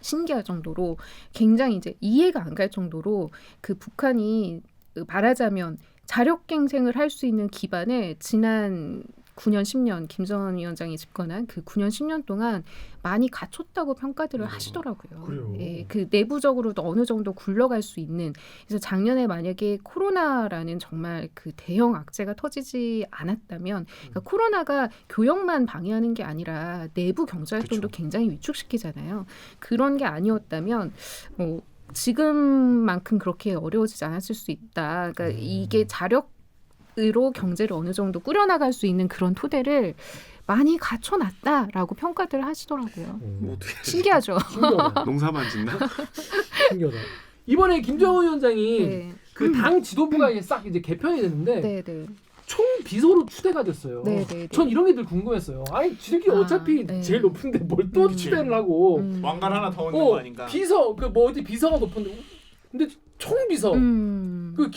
S1: 신기할 정도로 굉장히 이제 이해가 안 갈 정도로 그 북한이 말하자면 자력갱생을 할 수 있는 기반을 지난 9년 10년 김정은 위원장이 집권한 그 9년 10년 동안 많이 갖췄다고 평가들을 하시더라고요.
S2: 그래요?
S1: 예, 그 내부적으로도 어느 정도 굴러갈 수 있는. 그래서 작년에 만약에 코로나라는 정말 그 대형 악재가 터지지 않았다면 그러니까 코로나가 교역만 방해하는 게 아니라 내부 경제활동도 굉장히 위축시키잖아요. 그런 게 아니었다면 뭐 지금만큼 그렇게 어려워지지 않았을 수 있다. 그러니까 이게 자력으로 경제를 어느 정도 꾸려나갈 수 있는 그런 토대를 많이 갖춰놨다라고 평가들을 하시더라고요.
S6: 뭐 어떻게
S1: 신기하죠.
S2: 신기하다.
S6: 농사만 짓나?
S2: 신기하다. 이번에 김정은 위원장이
S1: 네.
S2: 그 당 지도부가 이제 싹 이제 개편이 됐는데
S1: 네, 네.
S2: 총 비서로 추대가 됐어요.
S1: 네, 네, 네.
S2: 전 이런 게 늘 궁금했어요. 아니 지들끼리
S1: 아,
S2: 어차피
S1: 네.
S2: 제일 높은데 뭘 또 추대를 하고
S4: 왕관 하나 더 얻는 거 아닌가?
S2: 비서 그 뭐 어디 비서가 높은데 근데 총비서 그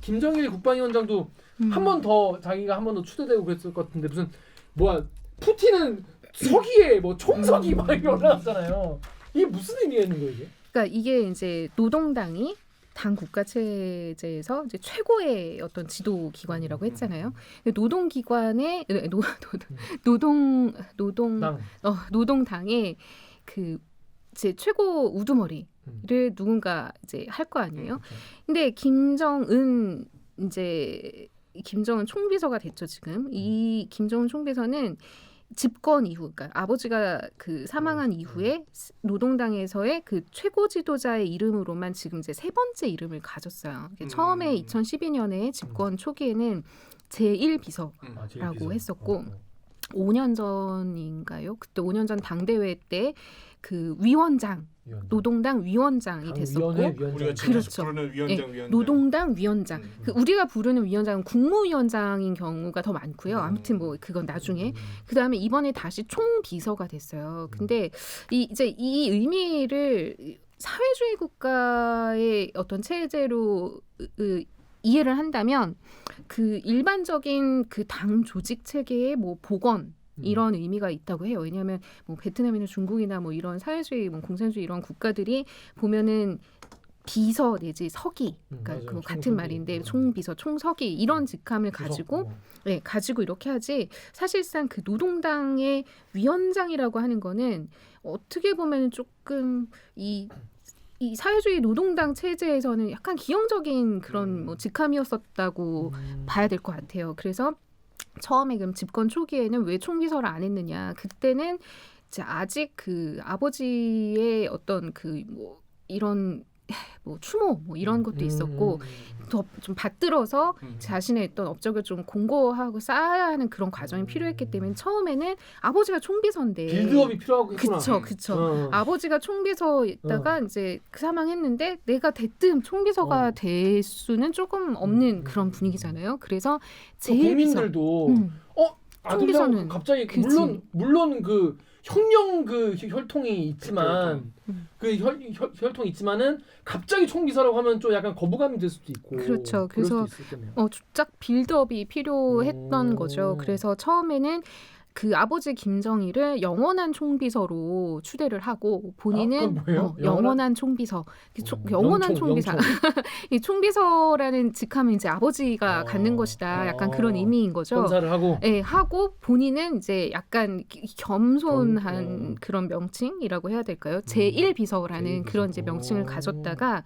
S2: 김정일 국방위원장도 한 번 더 자기가 한 번 더 추대되고 그랬을 것 같은데 무슨 뭐야 푸틴은 서기에 뭐 총서기 막 이렇게 올라갔잖아요. 이게 무슨 의미가 있는 거예요 이게?
S1: 그러니까 이게 이제 노동당이 당 국가 체제에서 이제 최고의 어떤 지도 기관이라고 했잖아요. 노동기관의 노동당의 그 이제 최고 우두머리를 누군가 이제 할 거 아니에요. 근데 김정은 총비서가 됐죠 지금. 이 김정은 총비서는 집권 이후, 그러니까 아버지가 그 사망한 이후에 노동당에서의 그 최고 지도자의 이름으로만 지금 이제 세 번째 이름을 가졌어요. 처음에 2012년에 집권 초기에는 제1비서라고 했었고 5년 전인가요? 그때 5년 전 당대회 때 그 위원장, 노동당 위원장이 됐었고
S4: 우리가 지금
S1: 그렇죠.
S4: 부르는 위원장.
S1: 노동당 위원장. 그 우리가 부르는 위원장은 국무위원장인 경우가 더 많고요. 아무튼 뭐 그건 나중에. 그다음에 이번에 다시 총비서가 됐어요. 근데 이 의미를 사회주의 국가의 어떤 체제로 이해를 한다면 그 일반적인 그 당 조직 체계의 뭐 복원 이런 의미가 있다고 해요. 왜냐하면 뭐 베트남이나 중국이나 뭐 이런 사회주의, 뭐 공산주의 이런 국가들이 보면은 비서 내지 서기, 그러니까
S2: 맞아요.
S1: 그 같은
S2: 총서기.
S1: 말인데 총비서, 총서기 이런 직함을 가지고 가지고 이렇게 하지. 사실상 그 노동당의 위원장이라고 하는 거는 어떻게 보면 조금 이 사회주의 노동당 체제에서는 약간 기형적인 그런 뭐 직함이었었다고 봐야 될 것 같아요. 그래서 처음에 그럼 집권 초기에는 왜 총비서를 안 했느냐? 그때는 이제 아직 그 아버지의 어떤 그 뭐 이런 뭐 추모 뭐 이런 것도 있었고 더 좀 받들어서 자신의 어떤 업적을 좀 공고하고 쌓아야 하는 그런 과정이 필요했기 때문에 처음에는 아버지가 총비서인데
S2: 빌드업이 필요하고 했구나.
S1: 그쵸. 아버지가 총비서였다가 이제 그 사망했는데 내가 대뜸 총비서가 될 수는 조금 없는 그런 분위기잖아요. 그래서
S2: 국민들도 아들이랑
S1: 총비서는
S2: 갑자기
S1: 그치.
S2: 물론 그 혁명 그 혈통이 있지만 그 혈통이 있지만은 갑자기 총비서라고 하면 좀 약간 거부감이 들 수도 있고.
S1: 그렇죠.
S2: 그럴
S1: 그래서
S2: 수도 있었겠네요.
S1: 쫙 빌드업이 필요했던 거죠. 그래서 처음에는 그 아버지 김정일을 영원한 총비서로 추대를 하고 본인은
S2: 그건 뭐예요?
S1: 영원한 총비서, 영원한 총비서. 이 총비서라는 직함은 이제 아버지가 갖는 것이다. 약간 그런 의미인 거죠.
S2: 건사를 하고.
S1: 네, 하고 본인은 이제 약간 겸손한 그런 명칭이라고 해야 될까요? 제1비서라는 그런 이제 명칭을 가졌다가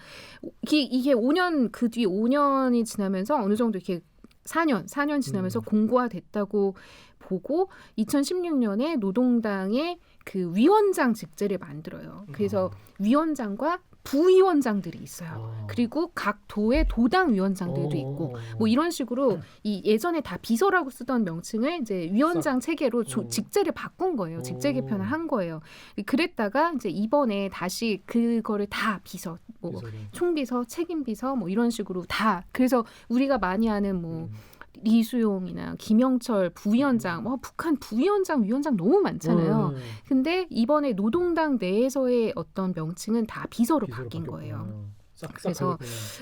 S1: 이게 5년 그 뒤 5년이 지나면서 어느 정도 이렇게 4년 지나면서 공고화됐다고 보고 2016년에 노동당의 그 위원장 직제를 만들어요. 그래서 위원장과 부위원장들이 있어요. 그리고 각 도의 도당 위원장들도 있고 뭐 이런 식으로 이 예전에 다 비서라고 쓰던 명칭을 이제 위원장 체계로 직제를 바꾼 거예요. 직제 개편을 한 거예요. 그랬다가 이제 이번에 다시 그거를 다 비서, 뭐 총비서, 책임비서 뭐 이런 식으로 다. 그래서 우리가 많이 아는 뭐 리수용이나 김영철 부위원장, 북한 부위원장, 위원장 너무 많잖아요. 근데 이번에 노동당 내에서의 어떤 명칭은 다 비서로 바뀐 거예요. 그래서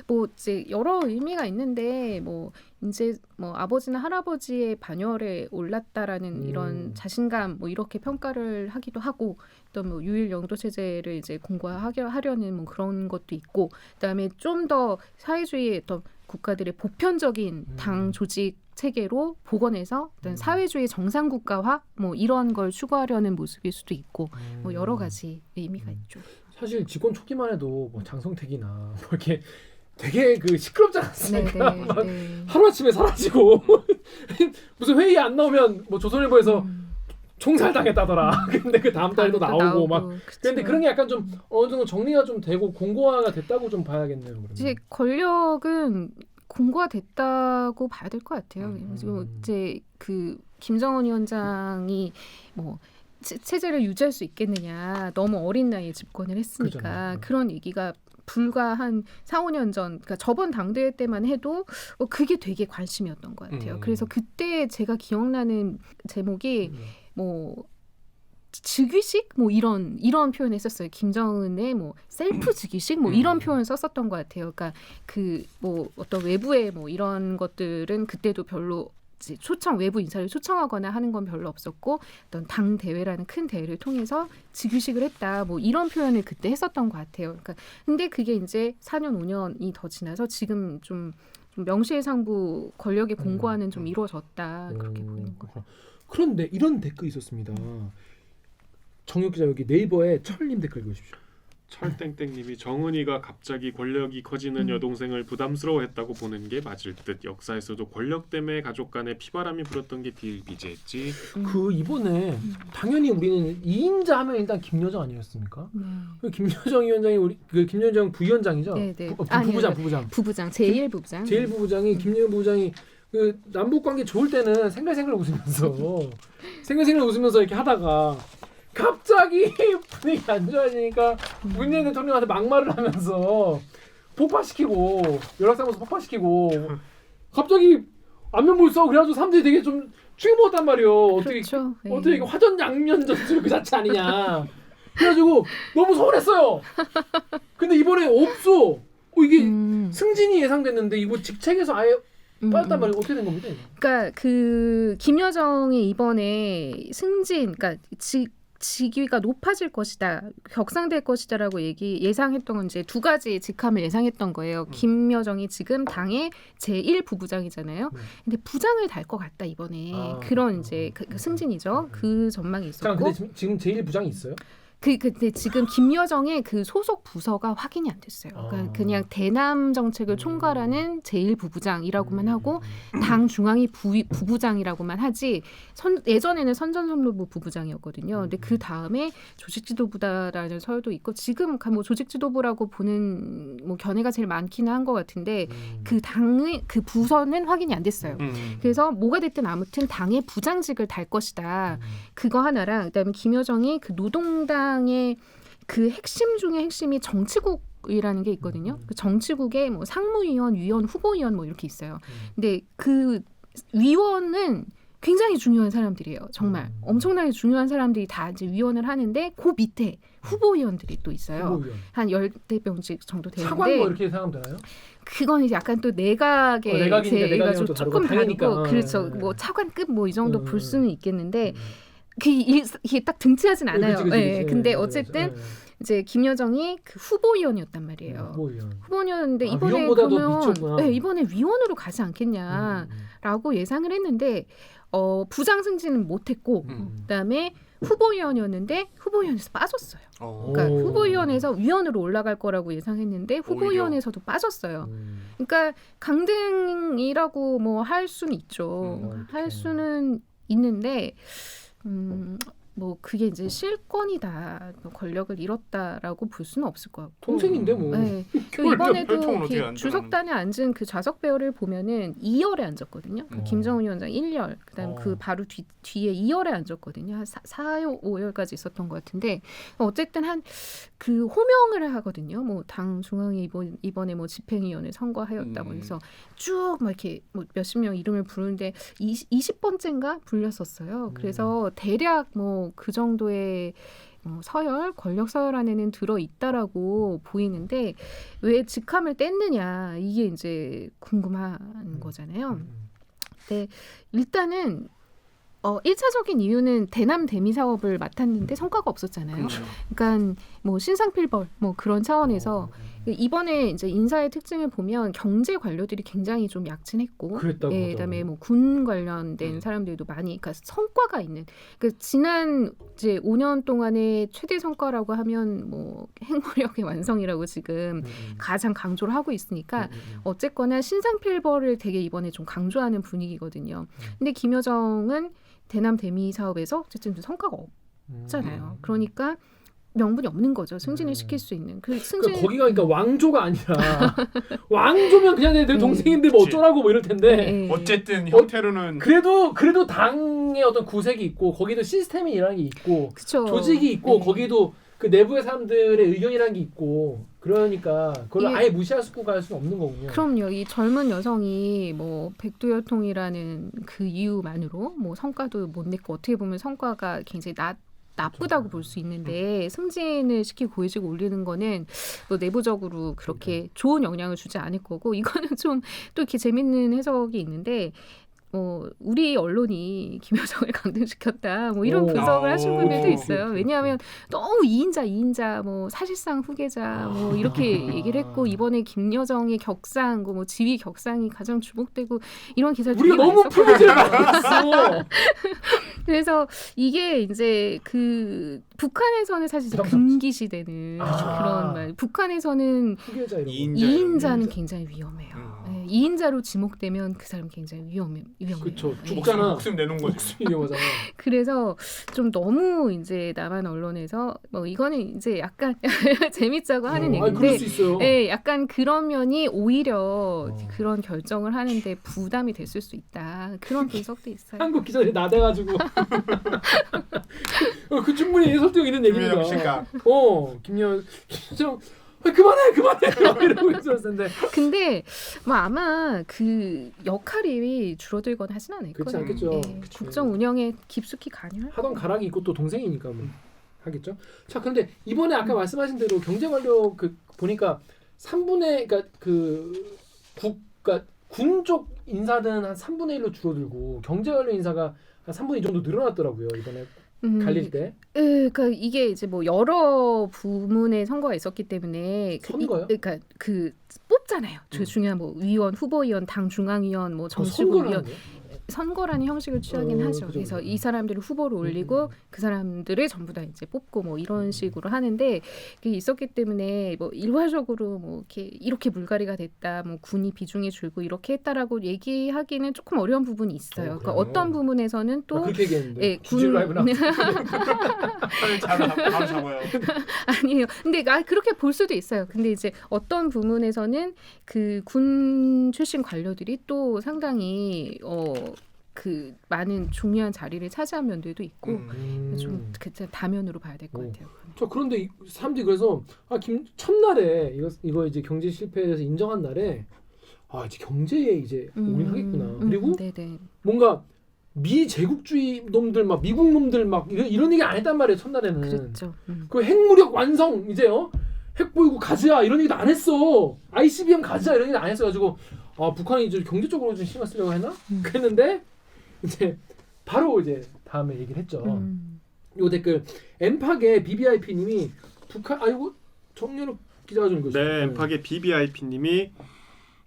S1: 뭐 이제 여러 의미가 있는데 뭐 이제 뭐 아버지나 할아버지의 반열에 올랐다라는 이런 자신감 뭐 이렇게 평가를 하기도 하고 또 뭐 유일 영도 체제를 이제 공고화하려는 뭐 그런 것도 있고 그다음에 좀 더 사회주의의 어떤 국가들의 보편적인 당 조직 체계로 복원해서 어떤 사회주의 정상 국가화 뭐 이런 걸 추구하려는 모습일 수도 있고 뭐 여러 가지 의미가 있죠.
S2: 사실 집권 초기만 해도 뭐 장성택이나 뭐 이렇게 되게 그 시끄럽지 않았습니까?
S1: 네,
S2: 막
S1: 네.
S2: 하루아침에 사라지고 무슨 회의에 안 나오면 뭐 조선일보에서 총살당했다더라. 근데 그 다음 달에도 나오고 막.
S1: 그쵸.
S2: 근데 그런 게 약간 좀 어느 정도 정리가 좀 되고 공고화가 됐다고 좀 봐야겠네요. 그러면.
S1: 이제 권력은 공고화됐다고 봐야 될 것 같아요. 그리고 이제 그 김정은 위원장이 뭐 체제를 유지할 수 있겠느냐, 너무 어린 나이에 집권을 했으니까
S2: 그렇잖아요.
S1: 그런 얘기가 불과 한 4, 5년 전, 그러니까 저번 당대회 때만 해도 그게 되게 관심이었던 것 같아요. 그래서 그때 제가 기억나는 제목이 뭐 즉위식 뭐 이런 표현했었어요. 김정은의 뭐 셀프 즉위식 뭐 이런 표현 썼었던 것 같아요. 그러니까 그 뭐 어떤 외부의 뭐 이런 것들은 그때도 별로 초청 외부 인사를 초청하거나 하는 건 별로 없었고 어떤 당 대회라는 큰 대회를 통해서 즉위식을 했다 뭐 이런 표현을 그때 했었던 것 같아요. 그러니까 근데 그게 이제 4년 5년이 더 지나서 지금 좀 명실상부 권력의 공고화는 좀 이루어졌다 그렇게 보이는 거예요.
S2: 그런데 이런 댓글이 있었습니다. 정육 기자 여기 네이버에 철님 댓글 읽으십시오.
S6: 철땡땡님이 정은이가 갑자기 권력이 커지는 여동생을 부담스러워했다고 보는 게 맞을 듯. 역사에서도 권력 때문에 가족 간에 피바람이 불었던 게 비일비재했지.
S2: 그 이번에 당연히 우리는 2인자 하면 일단 김여정 아니었습니까? 그 김여정 위원장이 우리 그 김여정 부위원장이죠.
S1: 네네.
S2: 부부장.
S1: 제1 부부장.
S2: 제1 부부장이 김여정 부부장이 그 남북 관계 좋을 때는 생글생글 웃으면서 이렇게 하다가 갑자기 분위기 안 좋아지니까 문재인 대통령한테 막말을 하면서 폭파시키고 연락사무소 폭파시키고 갑자기 안면몰 싸고 그래가지고 사람들이 되게 좀 충격 먹었단 말이에요.
S1: 그렇죠.
S2: 어떻게 이게 화전양면 전술 그 자체 아니냐. 그래가지고 너무 서운했어요. 근데 이번에 없어. 이게 승진이 예상됐는데 이거 직책에서 아예 빠졌단 말이에요. 어떻게 된 겁니까?
S1: 그러니까 그 김여정이 이번에 승진, 그러니까 직위가 높아질 것이다, 격상될 것이다라고 예상했던 건 이제 두 가지 직함을 예상했던 거예요. 김여정이 지금 당의 제1 부부장이잖아요. 근데 부장을 달 것 같다 이번에. 그런 이제 그 승진이죠. 그 전망이 있었고.
S2: 근데 지금 제1 부장이 있어요?
S1: 근데 지금 김여정의 그 소속 부서가 확인이 안 됐어요. 그러니까 그냥 대남 정책을 총괄하는 제1 부부장이라고만 하고 당 중앙위 부부장이라고만 하지 예전에는 선전선로부 부부장이었거든요. 근데 그 다음에 조직지도부다라는 설도 있고 지금 뭐 조직지도부라고 보는 뭐 견해가 제일 많기는 한 것 같은데 그 당의 그 부서는 확인이 안 됐어요. 그래서 뭐가 됐든 아무튼 당의 부장직을 달 것이다. 그거 하나랑 그다음에 김여정이 그 노동당의 그 핵심 중에 핵심이 정치국이라는 게 있거든요. 그 정치국에 뭐 상무위원, 위원, 후보위원 뭐 이렇게 있어요. 근데 그 위원은 굉장히 중요한 사람들이에요. 정말 엄청나게 중요한 사람들이 다 이제 위원을 하는데 그 밑에 후보위원들이 또 있어요.
S2: 후보위원.
S1: 한 10대병직 정도 되는데
S2: 차관 뭐 이렇게 생각하면 되나요?
S1: 그건 이제 약간 또 내각의
S2: 내각이니까
S1: 제가
S2: 또
S1: 조금
S2: 다르니까.
S1: 다르고 그렇죠. 뭐 차관급 뭐 이 정도 볼 수는 있겠는데 이게 딱 등치하진 않아요.
S2: 그치.
S1: 네, 근데 어쨌든 이제 김여정이 그 후보위원이었단 말이에요. 후보위원인데 이번에
S2: 위원보다도
S1: 그러면
S2: 미쳤구나.
S1: 네, 이번에 위원으로 가지 않겠냐라고 예상을 했는데 부장 승진은 못했고 그다음에 후보위원이었는데 후보위원에서 빠졌어요. 그러니까 후보위원에서 위원으로 올라갈 거라고 예상했는데 후보위원에서도 빠졌어요. 그러니까 강등이라고 뭐 할 수는 있죠. 할 수는 있는데 뭐 그게 이제 실권이다, 권력을 잃었다라고 볼 수는 없을 것 같고.
S2: 동생인데 뭐.
S1: 네.
S4: 혈통은
S1: 이번에도
S4: 어떻게
S1: 이렇게
S4: 안
S1: 주석단에 앉은 그 좌석 배열을 보면은 2열에 앉았거든요. 김정은 위원장 1열, 그다음 그 바로 뒤에 2열에 앉았거든요. 한 4, 5열까지 있었던 것 같은데 어쨌든 한 그 호명을 하거든요. 뭐 당 중앙위 이번에 뭐 집행위원회 선거하였다고 해서 쭉 막 이렇게 뭐 몇십 명 이름을 부르는데 20번째인가 불렸었어요. 그래서 대략 뭐 그 정도의 서열, 권력 서열 안에는 들어 있다라고 보이는데 왜 직함을 뗐느냐 이게 이제 궁금한 거잖아요. 근데 일단은 1차적인 이유는 대남 대미 사업을 맡았는데 성과가 없었잖아요. 그러니까 뭐 신상필벌 뭐 그런 차원에서 이번에 이제 인사의 특징을 보면 경제 관료들이 굉장히 좀 약진했고,
S2: 그랬다고
S1: 예,
S2: 하더라고요.
S1: 그다음에 뭐 군 관련된 사람들도 많이, 그러니까 성과가 있는. 그 지난 이제 5년 동안의 최대 성과라고 하면 뭐 핵무력의 완성이라고 지금 가장 강조를 하고 있으니까 어쨌거나 신상필벌을 되게 이번에 좀 강조하는 분위기거든요. 근데 김여정은 대남 대미 사업에서 어쨌든 성과가 없잖아요. 그러니까 명분이 없는 거죠. 승진을 시킬 수 있는. 그 승진
S2: 그러니까 거기가 그러니까 왕조가 아니라 왕조면 그냥 내 동생인데 뭐
S4: 그치.
S2: 어쩌라고 뭐 이럴 텐데
S1: 네.
S4: 어쨌든 형태로는
S2: 그래도 당의 어떤 구색이 있고 거기도 시스템이라는 게 있고
S1: 그쵸.
S2: 조직이 있고
S1: 네.
S2: 거기도 그 내부의 사람들의 의견이라는 게 있고 그러니까 그걸
S1: 이게-
S2: 아예 무시할 수는 없는 거군요.
S1: 그럼요. 이 젊은 여성이 뭐 백두혈통이라는 그 이유만으로 뭐 성과도 못 냈고 어떻게 보면 성과가 굉장히 나쁘다고 볼 수 있는데 승진을 시키고 고위직 올리는 거는 뭐 내부적으로 그렇게 좋은 영향을 주지 않을 거고 이거는 좀 또 이렇게 재밌는 해석이 있는데 우리 언론이 김여정을 강등시켰다 뭐 이런
S2: 오.
S1: 분석을 하신 분들도
S2: 오케이,
S1: 있어요.
S2: 오케이,
S1: 왜냐하면 너무 2인자 뭐 사실상 후계자 뭐 이렇게 얘기를 했고 이번에 김여정의 격상 뭐 지위 격상이 가장 주목되고 이런 기사를
S2: 우리가
S1: 되게 많이
S2: 너무 프로젝트를
S1: 썼거든요.
S2: 많이
S1: 그래서 이게 이제 그 북한에서는 사실 이제
S2: 부담스럽지.
S1: 금기시되는
S2: 아.
S1: 그런 말. 북한에서는
S2: 후계자 이런 거.
S1: 2인자는 굉장히 위험해요. 네, 2인자로 지목되면 그 사람 굉장히 위험해요.
S2: 그쵸.
S1: 네.
S2: 죽잖아.
S4: 목숨 내놓은 거지.
S2: 목숨이 위험하잖아.
S1: 그래서 좀 너무 이제 남한 언론에서 뭐 이거는 이제 약간 재밌자고 하는
S2: 아니, 그럴
S1: 얘기인데
S2: 수 있어요.
S1: 네, 약간 그런 면이 오히려 그런 결정을 하는데 부담이 됐을 수 있다. 그런 분석도 있어요.
S2: 한국 기자들이 나대가지고 그 충분히 설득 있는 얘기입니다.
S4: 김여정 씨가
S2: 김여정 그만해 이러고 있었을 텐데
S1: 근데 뭐 아마 그 역할이 줄어들거나 하진 않을
S2: 그렇지
S1: 거예요.
S2: 않겠죠.
S1: 예,
S2: 그치.
S1: 국정 운영에 깊숙이 관여할
S2: 하던 가락이 있고 또 동생이니까 뭐 하겠죠. 자 그런데 이번에 아까 말씀하신 대로 경제관료 그 보니까 3분의 그러니까 그 그러니까 군 쪽 인사는 한 3분의 1로 줄어들고 경제관료 인사가 한 3분의 2 정도 늘어났더라고요 이번에 갈릴 때.
S1: 그러니까 이게 이제 뭐 여러 부문의 선거가 있었기 때문에
S2: 선거요?
S1: 그러니까 그 뽑잖아요. 중요한 뭐 위원, 후보위원, 당 중앙위원, 뭐
S2: 선거라는
S1: 정치부위원
S2: 거예요?
S1: 선거라는 형식을 취하긴 하죠.
S2: 그죠,
S1: 그래서
S2: 그죠.
S1: 이 사람들을 후보로 올리고 그 사람들을 전부 다 이제 뽑고 뭐 이런 식으로 하는데 그게 있었기 때문에 뭐 일괄적으로 뭐 이렇게 물갈이가 됐다, 뭐 군이 비중이 줄고 이렇게 했다라고 얘기하기는 조금 어려운 부분이 있어요. 그러니까
S2: 그래요?
S1: 어떤 부분에서는 또
S2: 그렇게 얘기했는데
S1: 예,
S2: 주질 라이브나
S4: 바로 잡아요.
S1: 아니에요. 근데 그렇게 볼 수도 있어요. 근데 이제 어떤 부문에서는 그 군 출신 관료들이 또 상당히 그 많은 중요한 자리를 차지한 면들도 있고 좀 그때 다면으로 봐야 될 것
S2: 오.
S1: 같아요.
S2: 저 그런데 사람들이 그래서 첫날에 이거 이제 경제 실패에 대해서 인정한 날에 이제 경제에 이제 올인하겠구나. 그리고
S1: 네네.
S2: 뭔가 미제국주의 놈들 막 미국 놈들 막 이런 얘기 안 했단 말이에요 첫날에는.
S1: 그렇죠.
S2: 그 핵무력 완성 이제요 핵 보이고 가자 이런 얘기도 안 했어. ICBM 가자 이런 얘기도 안 했어가지고 북한이 이제 경제적으로 좀 신경 쓰려고 했나? 그랬는데 이제 바로 이제 다음에 얘기를 했죠. 요 댓글 엠팍의 BBIP님이 북한 아이고 정연욱 기자가 좀 읽으시죠.
S6: 네, 엠팍의 BBIP님이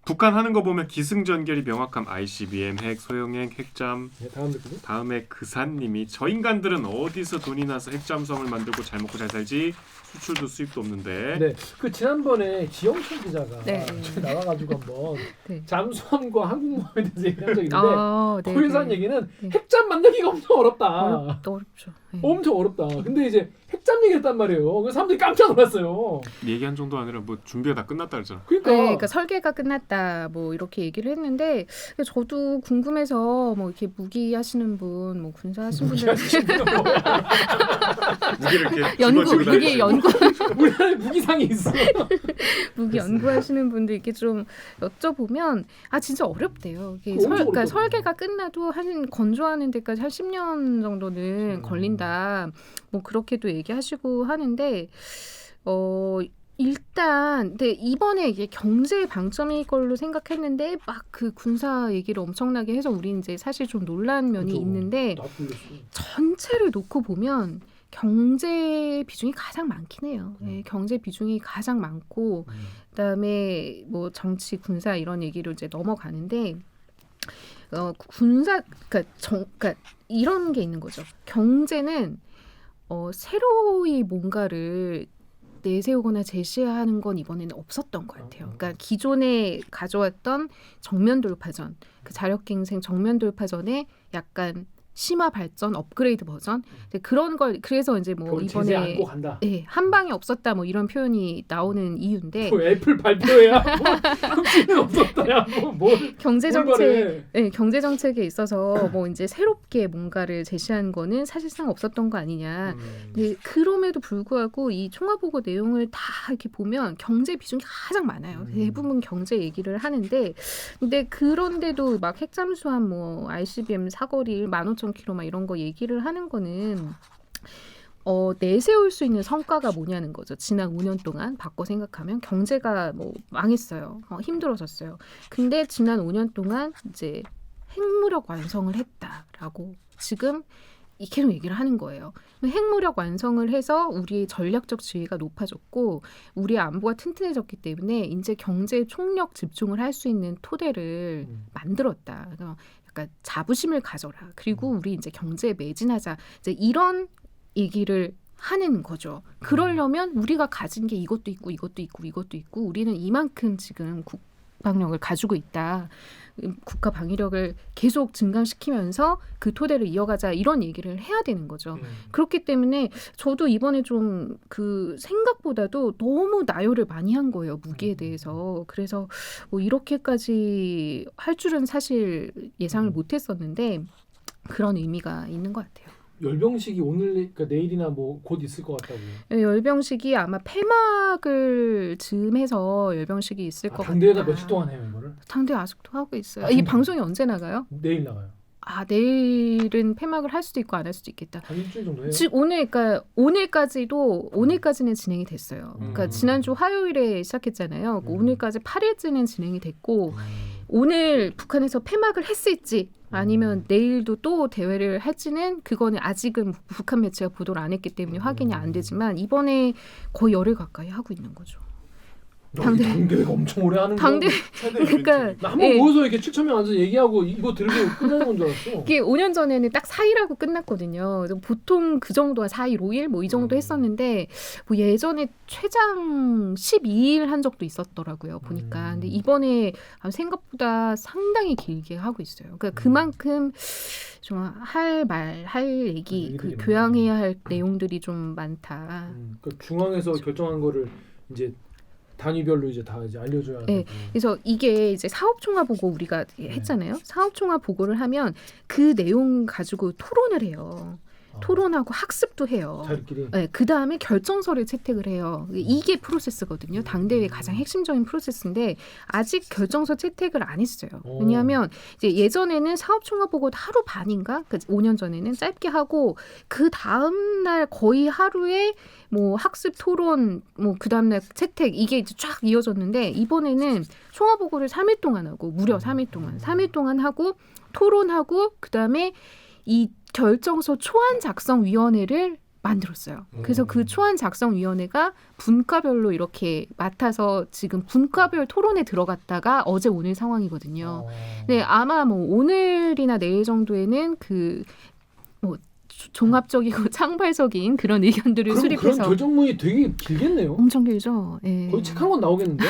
S6: 북한 하는 거 보면 기승전결이 명확함. ICBM, 핵, 소형핵, 핵잠.
S2: 네, 다음 댓글.
S6: 다음에 그사님이 저 인간들은 어디서 돈이 나서 핵잠수함을 만들고 잘 먹고 잘 살지. 수출도 수입도 없는데.
S2: 네, 그 지난번에 지영철 기자가
S1: 네.
S2: 나와가지고 한번
S1: 네.
S2: 잠수함과 한국모함에 대해서 얘기한 적이 있는데
S1: 네,
S2: 거기서 한 얘기는 핵잠 만들기가 엄청 어렵다.
S1: 어렵죠. 네.
S2: 엄청 어렵다. 근데 이제 핵잠 얘기했단 말이에요. 그래서 사람들이 깜짝 놀랐어요.
S6: 얘기한 정도 아니라 뭐 준비가 다 끝났다 그랬잖아.
S2: 그러니까,
S1: 네, 그러니까 설계가 끝났다 뭐 이렇게 얘기를 했는데 저도 궁금해서 뭐 이렇게 무기 하시는 분, 뭐 군사 하시는 분들
S6: 무기를 이렇게
S1: 연구
S6: 집어치고
S1: 무기
S6: 다니지.
S1: 연구
S2: 우리나라에 무기상이 있어.
S1: 무기 연구하시는 분들 이렇게 좀 여쭤보면 진짜 어렵대요. 이게
S2: 엄청
S1: 그러니까
S2: 어렵다고.
S1: 설계가 끝나도 한 건조하는 데까지 한 10년 정도는 걸린다. 뭐 그렇게도 얘기하시고 하는데 일단 근데 이번에 이게 경제 방점일 걸로 생각했는데 막 그 군사 얘기를 엄청나게 해서 우리 이제 사실 좀 놀란 면이
S2: 그렇죠.
S1: 있는데
S2: 나 불렀어.
S1: 전체를 놓고 보면 경제 비중이 가장 많긴 해요. 예, 경제 비중이 가장 많고 그다음에 뭐 정치, 군사 이런 얘기로 이제 넘어가는데 군사 그러니까 이런 게 있는 거죠. 경제는 새로이 뭔가를 내세우거나 제시하는 건 이번에는 없었던 것 같아요. 그러니까 기존에 가져왔던 정면 돌파전, 그 자력갱생 정면 돌파전에 약간 심화 발전, 업그레이드 버전 이제 그런 걸 그래서 이제 뭐
S2: 제재
S1: 이번에
S2: 안고 간다.
S1: 네, 한 방에 없었다 뭐 이런 표현이 나오는 이유인데
S2: 뭐 애플 발표야. 혁신은 없었다야. 뭘
S1: 경제
S2: 뭘
S1: 정책
S2: 말해.
S1: 네, 경제 정책에 있어서 뭐 이제 새롭게 뭔가를 제시한 거는 사실상 없었던 거 아니냐. 네, 그럼에도 불구하고 이 총화보고 내용을 다 이렇게 보면 경제 비중이 가장 많아요. 대부분 경제 얘기를 하는데, 근데 그런데도 막 핵잠수함, 뭐 ICBM 사거리 15,000km 막 이런 거 얘기를 하는 거는 내세울 수 있는 성과가 뭐냐는 거죠. 지난 5년 동안 바꿔 생각하면 경제가 뭐 망했어요. 힘들어졌어요. 근데 지난 5년 동안 이제 핵무력 완성을 했다라고 지금 계속 얘기를 하는 거예요. 핵무력 완성을 해서 우리의 전략적 지위가 높아졌고 우리의 안보가 튼튼해졌기 때문에 이제 경제 총력 집중을 할 수 있는 토대를 만들었다. 그래서 약간 자부심을 가져라. 그리고 우리 이제 경제에 매진하자. 이제 이런 얘기를 하는 거죠. 그러려면 우리가 가진 게 이것도 있고 이것도 있고 이것도 있고 우리는 이만큼 지금 국방력을 가지고 있다. 국가 방위력을 계속 증강시키면서 그 토대를 이어가자 이런 얘기를 해야 되는 거죠. 그렇기 때문에 저도 이번에 좀 그 생각보다도 너무 나열을 많이 한 거예요. 무기에 대해서. 그래서 뭐 이렇게까지 할 줄은 사실 예상을 못했었는데 그런 의미가 있는 것 같아요.
S2: 열병식이 오늘 그러니까 내일이나 뭐 곧 있을 것 같다고.
S1: 열병식이 아마 폐막을 즈음해서 열병식이 있을 것 같아요.
S2: 당대회가 며칠 동안 해요 이거를?
S1: 당대 아직도 하고 있어요.
S2: 아,
S1: 이
S2: 진짜요?
S1: 방송이 언제 나가요?
S2: 내일 나가요.
S1: 아 내일은 폐막을 할 수도 있고 안 할 수도 있겠다.
S2: 한 일주일 정도 해요.
S1: 지금 오늘까지는 진행이 됐어요. 그러니까 지난주 화요일에 시작했잖아요. 오늘까지 8일째는 진행이 됐고 오늘 북한에서 폐막을 했을지 아니면 내일도 또 대회를 할지는 그거는 아직은 북한 매체가 보도를 안 했기 때문에 확인이 안 되지만 이번에 거의 열흘 가까이 하고 있는 거죠.
S2: 당대회가 엄청 오래 하는
S1: 당대
S2: 거.
S4: 최대
S1: 그러니까
S4: 이벤트.
S2: 나 한번
S1: 예.
S2: 모여서 이렇게 7,000명 앉아서 얘기하고 이거 들고 끝나는 건 줄 알았어.
S1: 이게 5년 전에는 딱 4일하고 끝났거든요. 그래서 보통 그 정도가 4일, 5일 뭐 이 정도 했었는데 뭐 예전에 최장 12일 한 적도 있었더라고요. 보니까. 근데 이번에 생각보다 상당히 길게 하고 있어요. 그러니까 그만큼 좀 할 얘기, 그
S2: 얘기들이
S1: 교양해야 할 내용들이 좀 많다.
S2: 그러니까 중앙에서 결정한 거를 이제 단위별로 이제 다 이제 알려줘야
S1: 네.
S2: 되고.
S1: 그래서 이게 이제 사업총화 보고 우리가 했잖아요. 사업총화 보고를 하면 그 내용 가지고 토론을 해요. 토론하고 학습도 해요.
S2: 자기끼리.
S1: 네, 그 다음에 결정서를 채택을 해요. 이게 프로세스거든요. 당대회 가장 핵심적인 프로세스인데 아직 결정서 채택을 안 했어요. 왜냐하면 이제 예전에는 사업총화보고 하루 반인가, 5년 전에는 짧게 하고 그 다음 날 거의 하루에 뭐 학습 토론, 뭐 그 다음 날 채택 이게 이제 쫙 이어졌는데 이번에는 총화보고를 3일 동안 하고 무려 3일 동안 하고 토론하고 그 다음에 이 결정서 초안 작성 위원회를 만들었어요. 그래서 그 초안 작성 위원회가 분과별로 이렇게 맡아서 지금 분과별 토론에 들어갔다가 어제 오늘 상황이거든요. 네, 아마 뭐 오늘이나 내일 정도에는 그 뭐 종합적이고 창발적인 그런 의견들을
S2: 그럼
S1: 수립해서
S2: 그런 결정문이 되게 길겠네요.
S1: 엄청 길죠. 예.
S2: 거의 책 한 권 나오겠는데?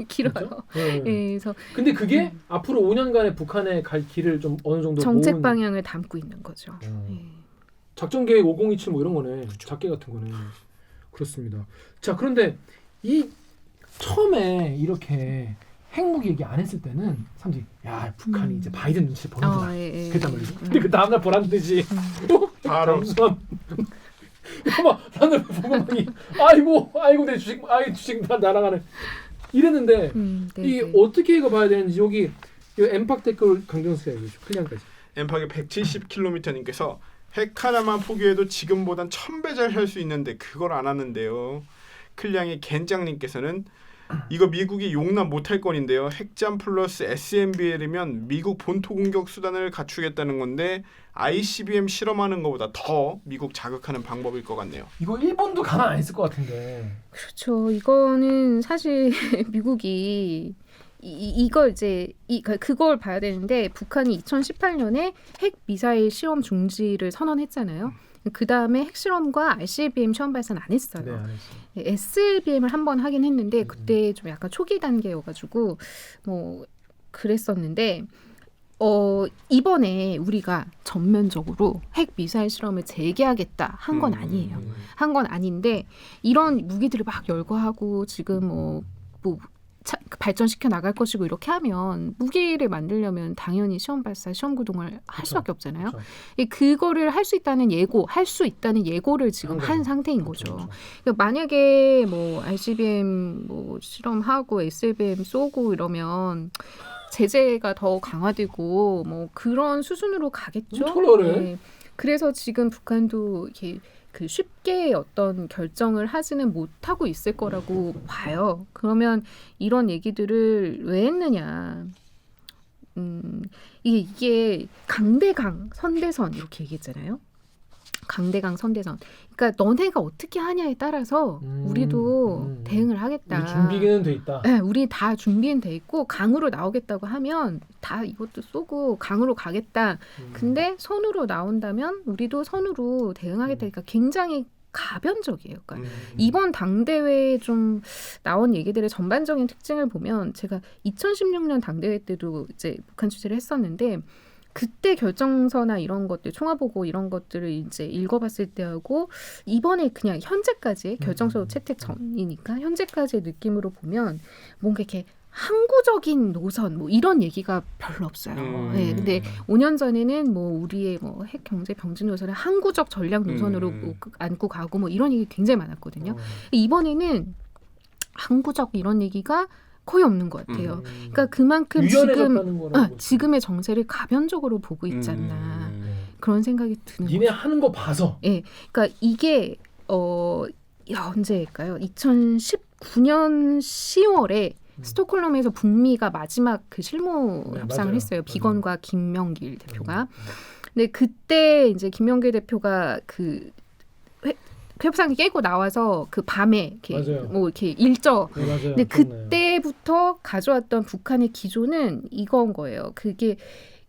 S1: 길어요.
S2: 네.
S1: 예, 그래서
S2: 근데 그게 앞으로 5년간의 북한에 갈 길을 좀 어느 정도
S1: 정책
S2: 모은
S1: 방향을 담고 있는 거죠. 예.
S2: 작전 계획 5027 뭐 이런 거네. 작계 같은 거네. 그렇습니다. 자, 그런데 이 처음에 이렇게 핵무기 얘기 안 했을 때는 사람들이 야, 북한이 이제 바이든 눈치 보는구나.
S1: 예.
S2: 그랬단 말이죠. 근데 그 다음날 보란 듯이
S4: 바로
S2: 잠수함 막 하늘 보고 막 아이고 내 주식 날아가네 이랬는데
S1: 네,
S2: 이
S1: 네.
S2: 어떻게 이거 봐야 되는지 여기 이 엠팍 댓글 강정수가 얘기해 줘. 클리안까지.
S4: 엠팍의 170km님께서 핵 하나만 포기해도 지금보단 1000배 잘 할 수 있는데 그걸 안 하는데요. 클량의 겐장님께서는 이거 미국이 용납 못할 건인데요. 핵잠 플러스 SMBL이면 미국 본토 공격 수단을 갖추겠다는 건데 ICBM 실험하는 것보다 더 미국 자극하는 방법일 것 같네요.
S2: 이거 일본도 가만 안 있을 것 같은데.
S1: 그렇죠. 이거는 사실 미국이 이걸 이제 그걸 봐야 되는데 북한이 2018년에 핵 미사일 시험 중지를 선언했잖아요. 그 다음에 핵실험과 ICBM 시험 발사는 안 했어요.
S2: 네, 안 했어.
S1: SLBM을 한 번 하긴 했는데 그때 좀 약간 초기 단계여가지고 뭐 그랬었는데 이번에 우리가 전면적으로 핵 미사일 실험을 재개하겠다 한 건 아니에요. 한 건 아닌데 이런 무기들을 막 열거하고 지금 뭐 발전시켜 나갈 것이고 이렇게 하면 무기를 만들려면 당연히 시험 발사, 시험 구동을 할 수밖에 없잖아요.
S2: 그렇죠.
S1: 그거를 할 수 있다는 예고를 지금 한 상태인 거죠. 그러니까 만약에 뭐 ICBM 뭐 실험하고 SLBM 쏘고 이러면 제재가 더 강화되고 뭐 그런 수준으로 가겠죠.
S2: 그래.
S1: 그래서 지금 북한도 이렇게 그 쉽게 어떤 결정을 하지는 못하고 있을 거라고 봐요. 그러면 이런 얘기들을 왜 했느냐. 이게 강대강 선대선 이렇게 얘기했잖아요. 강대강 선대선. 그러니까 너네가 어떻게 하냐에 따라서 우리도 대응을 하겠다.
S2: 우리 준비는 돼 있다.
S1: 네, 우리 다 준비는 돼 있고 강으로 나오겠다고 하면 다 이것도 쏘고 강으로 가겠다. 근데 선으로 나온다면 우리도 선으로 대응하겠다. 그러니까 굉장히 가변적이에요. 그러니까 이번 당대회에 좀 나온 얘기들의 전반적인 특징을 보면 제가 2016년 당대회 때도 이제 북한 취재를 했었는데 그때 결정서나 이런 것들 총화보고 이런 것들을 이제 읽어봤을 때하고 이번에 그냥 현재까지의 결정서 채택 전이니까 현재까지의 느낌으로 보면 뭔가 이렇게 항구적인 노선 뭐 이런 얘기가 별로 없어요. 네, 근데 5년 전에는 뭐 우리의 뭐 핵 경제 병진 노선을 항구적 전략 노선으로 뭐 안고 가고 뭐 이런 얘기 굉장히 많았거든요. 이번에는 항구적 이런 얘기가 거의 없는 것 같아요. 그러니까 그만큼 지금의 정세를 가변적으로 보고 있지 않나 그런 생각이 드는
S2: 니네
S1: 거죠.
S2: 하는 거 봐서.
S1: 예, 그러니까 이게 언제일까요? 2019년 10월에 스톡홀름에서 북미가 마지막 그 실무 협상을
S2: 맞아요.
S1: 했어요. 비건과 김명길 대표가. 근데 그때 이제 김명길 대표가 그 협상이 깨고 나와서 그 밤에 이렇게 뭐 이렇게 일저.
S2: 네, 맞아요.
S1: 근데 그때부터 가져왔던 북한의 기조는 이건 거예요. 그게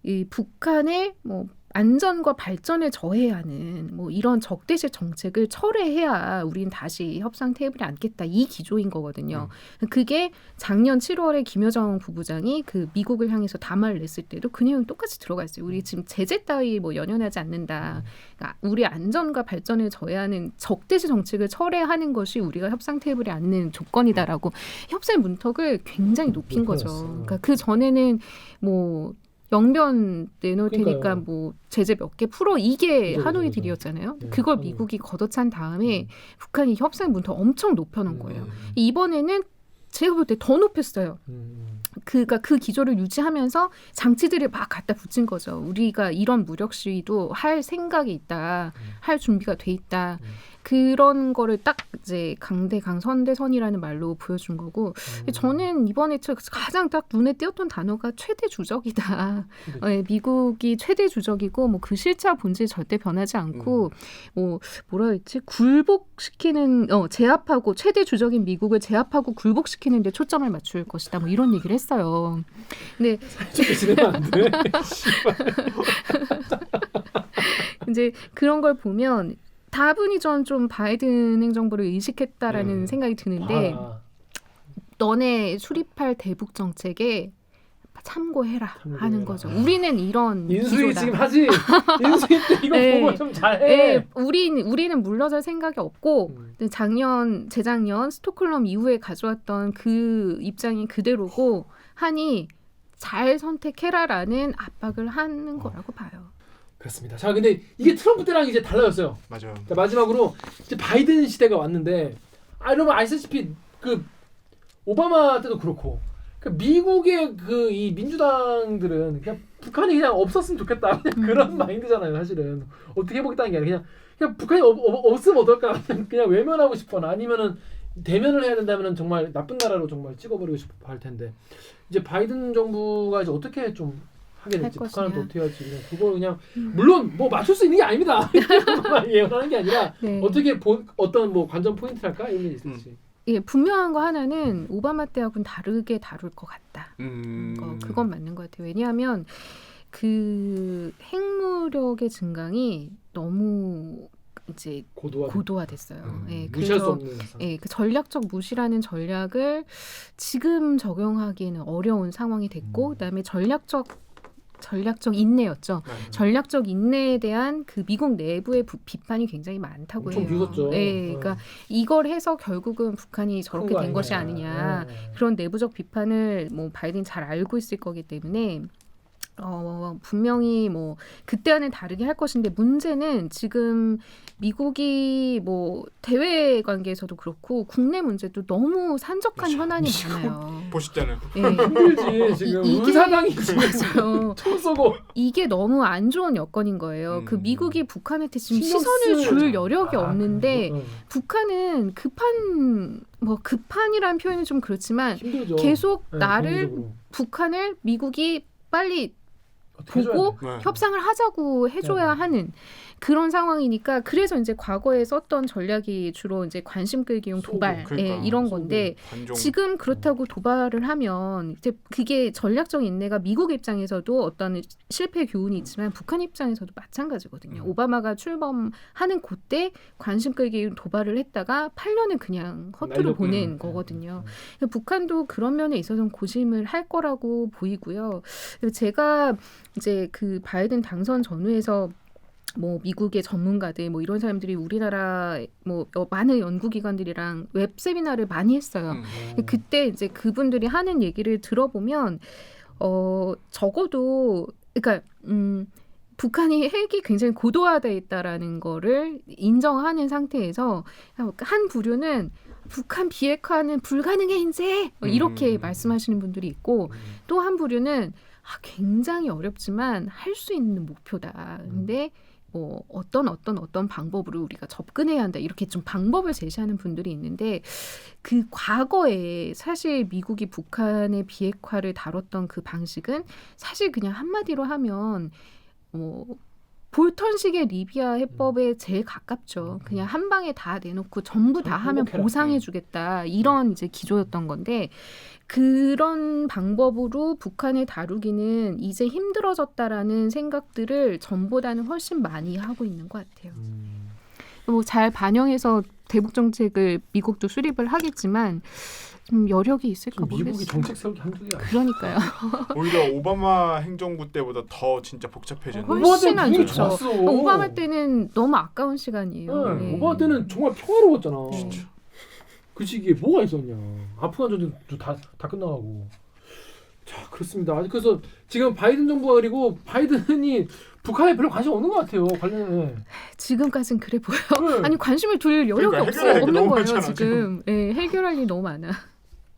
S1: 이 북한의 뭐 안전과 발전을 저해하는 뭐 이런 적대시 정책을 철회해야 우린 다시 협상 테이블에 앉겠다 이 기조인 거거든요. 그게 작년 7월에 김여정 부부장이 그 미국을 향해서 담화를 냈을 때도 그 내용 똑같이 들어가 있어요. 우리 지금 제재 따위 뭐 연연하지 않는다. 그러니까 우리 안전과 발전을 저해하는 적대시 정책을 철회하는 것이 우리가 협상 테이블에 앉는 조건이다라고 협상 문턱을 굉장히 높인 거죠. 그러니까 그 전에는 뭐 영변 내놓을 테니까
S2: 그러니까요.
S1: 뭐 제재 몇 개 풀어 이게 하노이 딜이었잖아요.
S2: 네,
S1: 그걸
S2: 하노이.
S1: 미국이 걷어찬 다음에 북한이 협상 문턱 엄청 높여놓은 거예요. 이번에는 제가 볼 때 더 높였어요. 그러니까 그 기조를 유지하면서 장치들을 막 갖다 붙인 거죠. 우리가 이런 무력 시위도 할 생각이 있다, 할 준비가 돼 있다. 그런 거를 딱 이제 강대강 선대선이라는 말로 보여준 거고 저는 이번에 가장 딱 눈에 띄었던 단어가 최대 주적이다. 미국이 최대 주적이고 뭐 그 실체 본질 절대 변하지 않고 뭐 뭐라 했지 굴복시키는 제압하고 최대 주적인 미국을 제압하고 굴복시키는 데 초점을 맞출 것이다. 뭐 이런 얘기를 했어요. 근데
S2: 지내면 안 돼.
S1: 이제 그런 걸 보면 다분히 전 좀 바이든 행정부를 의식했다라는 생각이 드는데 너네 수립할 대북 정책에 참고해라 하는 거죠. 우리는 이런
S2: 인수위
S1: 기조다.
S2: 지금 하지. 인수위 때 이거
S1: 네.
S2: 보고 좀 잘해.
S1: 네, 우리는 물러설 생각이 없고 근데 재작년 스톡홀름 이후에 가져왔던 그 입장이 그대로고 하니 잘 선택해라라는 압박을 하는 거라고 봐요.
S2: 그렇습니다. 자, 근데 이게 트럼프 때랑 이제 달라졌어요.
S4: 맞아요.
S2: 자, 마지막으로 이제 바이든 시대가 왔는데 여러분 아시다시피 그 오바마 때도 그렇고 그 미국의 그 이 민주당들은 그냥 북한이 그냥 없었으면 좋겠다 그냥 그런 마인드잖아요. 사실은 어떻게 해보겠다는 게 아니라 그냥 북한이 없으면 어떨까 그냥 외면하고 싶거나 아니면은 대면을 해야 된다면 정말 나쁜 나라로 정말 찍어버리고 싶어 할 텐데 이제 바이든 정부가 이제 어떻게 좀 하게 될지
S1: 할
S2: 북한은 또
S1: 것이냐.
S2: 어떻게 할지 그냥 그거 그냥 물론 뭐 맞출 수 있는 게 아닙니다. 예언하는 게 아니라
S1: 네.
S2: 어떻게 어떤 뭐 관전 포인트랄까 이런 게 있을지.
S1: 예, 분명한 거 하나는 오바마 때하고는 다르게 다룰 것 같다. 그건 맞는 것 같아요. 왜냐하면 그 핵무력의 증강이 너무 이제 고도화됐어요. 예,
S2: 무시할 수
S1: 그래서
S2: 없는 이상.
S1: 예, 그 전략적 무시라는 전략을 지금 적용하기에는 어려운 상황이 됐고, 그다음에 전략적 인내였죠. 전략적 인내에 대한 그 미국 내부의 비판이 굉장히 많다고
S2: 엄청
S1: 해요.
S2: 비웃었죠.
S1: 예, 그러니까 이걸 해서 결국은 북한이 저렇게 된 것이 아니냐. 그런 내부적 비판을 뭐 바이든이 잘 알고 있을 거기 때문에 분명히 뭐 그때와는 다르게 할 것인데 문제는 지금 미국이 뭐 대외 관계에서도 그렇고 국내 문제도 너무 산적한 현안이 많아요.
S4: 보시잖아요.
S1: 예.
S2: 힘들지 지금 의사당이
S1: 맞아요.
S2: 총 쏘고
S1: 이게 너무 안 좋은 여건인 거예요. 그 미국이 북한한테 지금
S2: 신경
S1: 시선을
S2: 쓸-
S1: 줄 여력이 없는데
S2: 그리고,
S1: 북한은 급한이라는 표현은 좀 그렇지만
S2: 힘들죠.
S1: 계속
S2: 네,
S1: 나를
S2: 경제적으로.
S1: 북한을 미국이 빨리
S2: 어떻게 해줘야
S1: 보고
S2: 돼.
S4: 네.
S1: 협상을 하자고 해줘야
S2: 네.
S1: 하는 그런 상황이니까 그래서 이제 과거에 썼던 전략이 주로 이제 관심 끌기용
S2: 쏘고,
S1: 도발
S4: 그러니까,
S1: 이런
S2: 쏘고.
S1: 건데
S4: 관종.
S1: 지금 그렇다고 도발을 하면 이제 그게 전략적 인내가 미국 입장에서도 어떤 실패 교훈이 있지만 북한 입장에서도 마찬가지거든요. 오바마가 출범하는 그때 관심 끌기용 도발을 했다가 8년을 그냥 허투루
S2: 날렸구나.
S1: 보낸 거거든요. 북한도 그런 면에 있어서는 고심을 할 거라고 보이고요. 그리고 제가 이제 그 바이든 당선 전후에서 뭐 미국의 전문가들 뭐 이런 사람들이 우리나라 뭐 많은 연구기관들이랑 웹 세미나를 많이 했어요. 그때 이제 그분들이 하는 얘기를 들어보면 적어도 그러니까 북한이 핵이 굉장히 고도화돼 있다라는 거를 인정하는 상태에서 한 부류는 북한 비핵화는 불가능해 이제 이렇게 말씀하시는 분들이 있고 또 한 부류는 굉장히 어렵지만 할 수 있는 목표다. 근데 뭐 어떤 방법으로 우리가 접근해야 한다. 이렇게 좀 방법을 제시하는 분들이 있는데 그 과거에 사실 미국이 북한의 비핵화를 다뤘던 그 방식은 사실 그냥 한마디로 하면 볼턴식의 리비아 해법에 제일 가깝죠. 그냥 한 방에 다 내놓고 전부 다 하면
S2: 행복해라.
S1: 보상해주겠다. 이런 이제 기조였던 건데 그런 방법으로 북한을 다루기는 이제 힘들어졌다라는 생각들을 전보다는 훨씬 많이 하고 있는 것 같아요. 뭐 잘 반영해서 대북 정책을 미국도 수립을 하겠지만 좀 여력이 있을까
S2: 미국이
S1: 모르겠어요.
S2: 정책 세우기 한두 개가 아니야.
S1: 그러니까요.
S4: 오히려 오바마 행정부 때보다 더 진짜 복잡해졌네.
S1: 훨씬 안
S2: 분위기
S1: 좋죠.
S2: 좋았어.
S1: 오바마 때는 너무 아까운 시간이에요.
S2: 네.
S1: 네.
S2: 오바마 때는 정말 평화로웠잖아.
S1: 진짜.
S2: 그 시기에 뭐가 있었냐. 아프간 전쟁도 다 끝나가고. 자 그렇습니다. 그래서 지금 바이든 정부가 그리고 바이든이 북한에 별로 관심 없는 것 같아요. 관련해.
S1: 지금까지는 그래 보여.
S2: 네.
S1: 아니 관심을 둘 여력이
S4: 그러니까
S1: 없어.
S4: 해결할 게
S1: 없는
S4: 너무
S1: 거예요
S4: 많잖아,
S1: 지금. 네, 해결할 일이 너무 많아.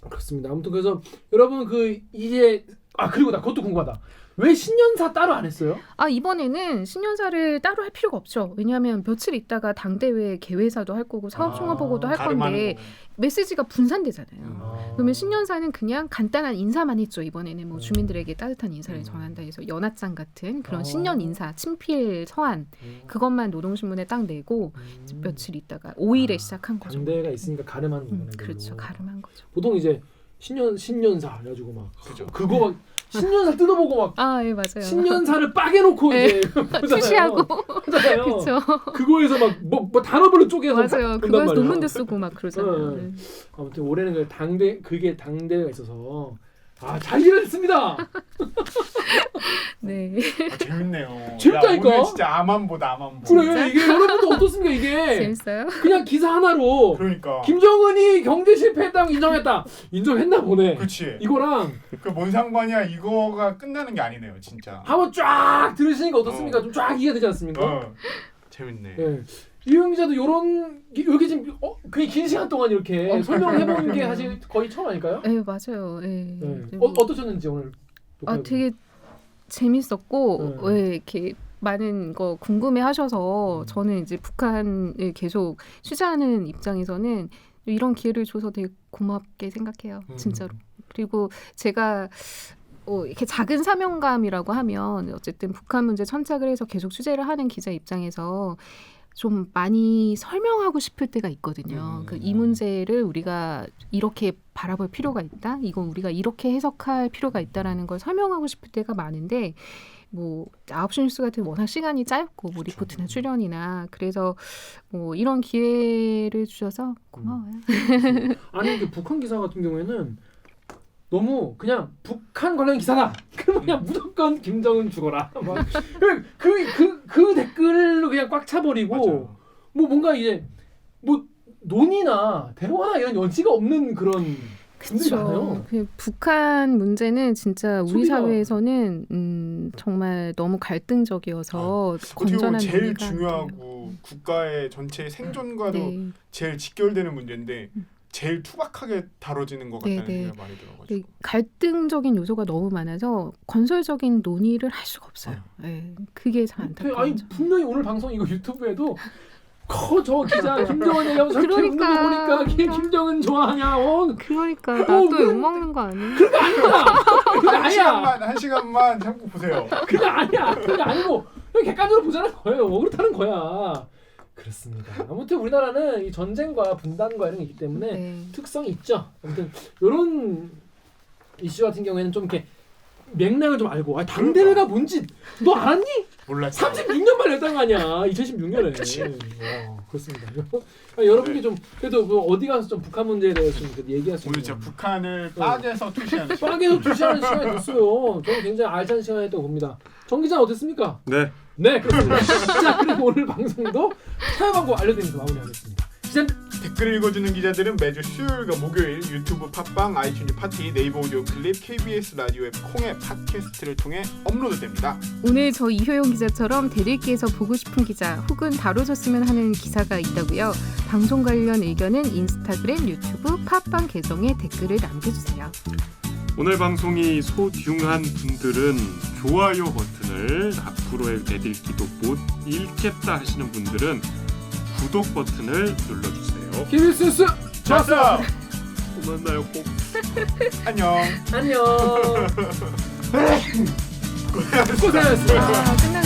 S2: 그렇습니다. 아무튼 그래서 여러분 그 이제 그리고 나 그것도 궁금하다. 왜 신년사 따로 안 했어요?
S1: 이번에는 신년사를 따로 할 필요가 없죠. 왜냐하면 며칠 있다가 당대회 개회사도 할 거고 사업총괄보고도 할 건데 메시지가 분산되잖아요. 그러면 신년사는 그냥 간단한 인사만 했죠. 이번에는 뭐 주민들에게 따뜻한 인사를 전한다 해서 연합장 같은 그런 신년 인사, 친필 서한 그것만 노동신문에 딱 내고 며칠 있다가 5일에 시작한 거죠.
S2: 당대가 있으니까 가름하는 거네.
S1: 그렇죠. 가름한 거죠.
S2: 보통 이제 신년사 해가지고 막
S4: 그죠.
S2: 그거 막 신년사 뜯어보고 막
S1: 예, 맞아요.
S2: 신년사를 빠개놓고
S1: 네.
S2: 이제
S1: 투시하고
S2: 하잖아요.
S1: 그렇죠.
S2: 그거에서 막 뭐 단어별로 쪼개서
S1: 맞아요.
S2: 본단
S1: 그거에서
S2: 말이야.
S1: 논문도 쓰고 막 그러잖아요.
S2: 네.
S1: 네.
S2: 아무튼 올해는 그게 당대회가 있어서 잘 일을 했습니다.
S1: 네.
S4: 재밌네요.
S2: 재밌다니까?
S4: 야, 오늘 진짜 암암보다.
S2: 그래 이게 여러분도 어떻습니까 이게
S1: 재밌어요?
S2: 그냥 기사 하나로
S4: 그러니까.
S2: 김정은이 경제 실패했다고 인정했나 보네.
S4: 그렇지.
S2: 이거랑
S4: 그 뭔 상관이야? 이거가 끝나는 게 아니네요, 진짜.
S2: 한번 쫙 들으시니까 어떻습니까? 좀 쫙 이해가 되지 않습니까?
S4: 재밌네.
S2: 예. 이용 기자도 요런 여기 지금 굉장히 긴 시간 동안 이렇게 설명을 해보는 게 사실 거의 처음 아닐까요?
S1: 네, 맞아요. 네.
S2: 네. 어떠셨는지 오늘?
S1: 되게 재밌었고
S2: 네.
S1: 왜 이렇게 많은 거 궁금해하셔서 저는 이제 북한을 계속 취재하는 입장에서는 이런 기회를 줘서 되게 고맙게 생각해요. 진짜로. 그리고 제가 이렇게 작은 사명감이라고 하면 어쨌든 북한 문제 천착을 해서 계속 취재를 하는 기자 입장에서 좀 많이 설명하고 싶을 때가 있거든요. 이 문제를 우리가 이렇게 바라볼 필요가 있다. 이건 우리가 이렇게 해석할 필요가 있다라는 걸 설명하고 싶을 때가 많은데 뭐 9시 뉴스 같은 워낙 시간이 짧고 뭐 리포트나 출연이나 그래서 뭐 이런 기회를 주셔서 고마워요.
S2: 아니 그 북한 기사 같은 경우에는 너무 그냥 북한 관련 기사다. 그러면 그냥 무조건 김정은 죽어라. 그 댓글로 그냥 꽉 차버리고
S4: 맞아요.
S2: 뭐 뭔가 이제 뭐 논의나 대화나 이런 여지가 없는 그런 분들이 많아요.
S1: 그 북한 문제는 진짜 우리
S2: 소비가-
S1: 사회에서는 정말 너무 갈등적이어서
S4: 어떻게 보면
S1: 건전한
S4: 제일
S1: 논의가 안 돼요.
S4: 중요하고 국가의 전체 생존과도
S1: 네.
S4: 제일 직결되는 문제인데 제일 투박하게 다뤄지는 것 같다는
S1: 네, 네.
S4: 생각이 많이 들어가지고.
S1: 그 갈등적인 요소가 너무 많아서 건설적인 논의를 할 수가 없어요. 네, 그게 참 안타까운
S2: 아니
S1: 점.
S2: 분명히 오늘 방송 이거 유튜브에도 저 기자 김정은 얘기하면 저렇게 웃는 거
S1: 그러니까.
S2: 보니까 김정은 좋아하냐?
S1: 그러니까 나 또
S2: 왜-
S1: 욕먹는 거 아니야?
S2: 그게 아니야.
S4: 한 시간만 참고 보세요.
S2: 그게 아니야. 그게 아니고 그냥 객관적으로 보자는 거예요. 그렇다는 거야. 그렇습니다. 아무튼 우리나라는 이 전쟁과 분단과 이런 게 있기 때문에
S1: 네.
S2: 특성이 있죠. 아무튼 이런 이슈 같은 경우에는 좀 이렇게 맥락을 좀 알고 당대회가 뭔지 너 알았니?
S4: 몰랐죠.
S2: 36년 만에 했던 거 아니야. 2016년에.
S4: 그치.
S2: 그렇습니다. 여러분이 좀 그래도 그 어디 가서 좀 북한 문제에 대해서 좀 그래도 얘기할 수
S4: 오늘
S2: 있는
S4: 진짜 북한을 빡에서 투시하는 시간.
S2: 빠게도 2시간 시간이 됐어요. 저는 굉장히 알찬 시간이었다고 봅니다. 정 기자 어땠습니까?
S6: 네.
S2: 네, 그렇습니다. 자, 그리고 오늘 방송도 참여 방법 알려드리면서 마무리하겠습니다. 시작.
S4: 댓글 읽어주는 기자들은 매주 수요일과 목요일 유튜브 팟빵, 아이튠즈 파티, 네이버 오디오 클립, KBS 라디오 앱 콩의 팟캐스트를 통해 업로드됩니다.
S1: 오늘 저 이효영 기자처럼 대들기에서 보고 싶은 기자 혹은 다뤄줬으면 하는 기사가 있다고요. 방송 관련 의견은 인스타그램, 유튜브, 팟빵 계정에 댓글을 남겨주세요.
S6: 오늘 방송이 소중한 분들은 좋아요 버튼을, 앞으로의 대들기도 못 읽겠다 하시는 분들은 구독 버튼을 눌러주세요.
S2: KBS 뉴스 좋았어.
S6: 또 만나요 꼭.
S4: 안녕.
S2: 안녕. 고생하셨습니다.
S1: 끝나.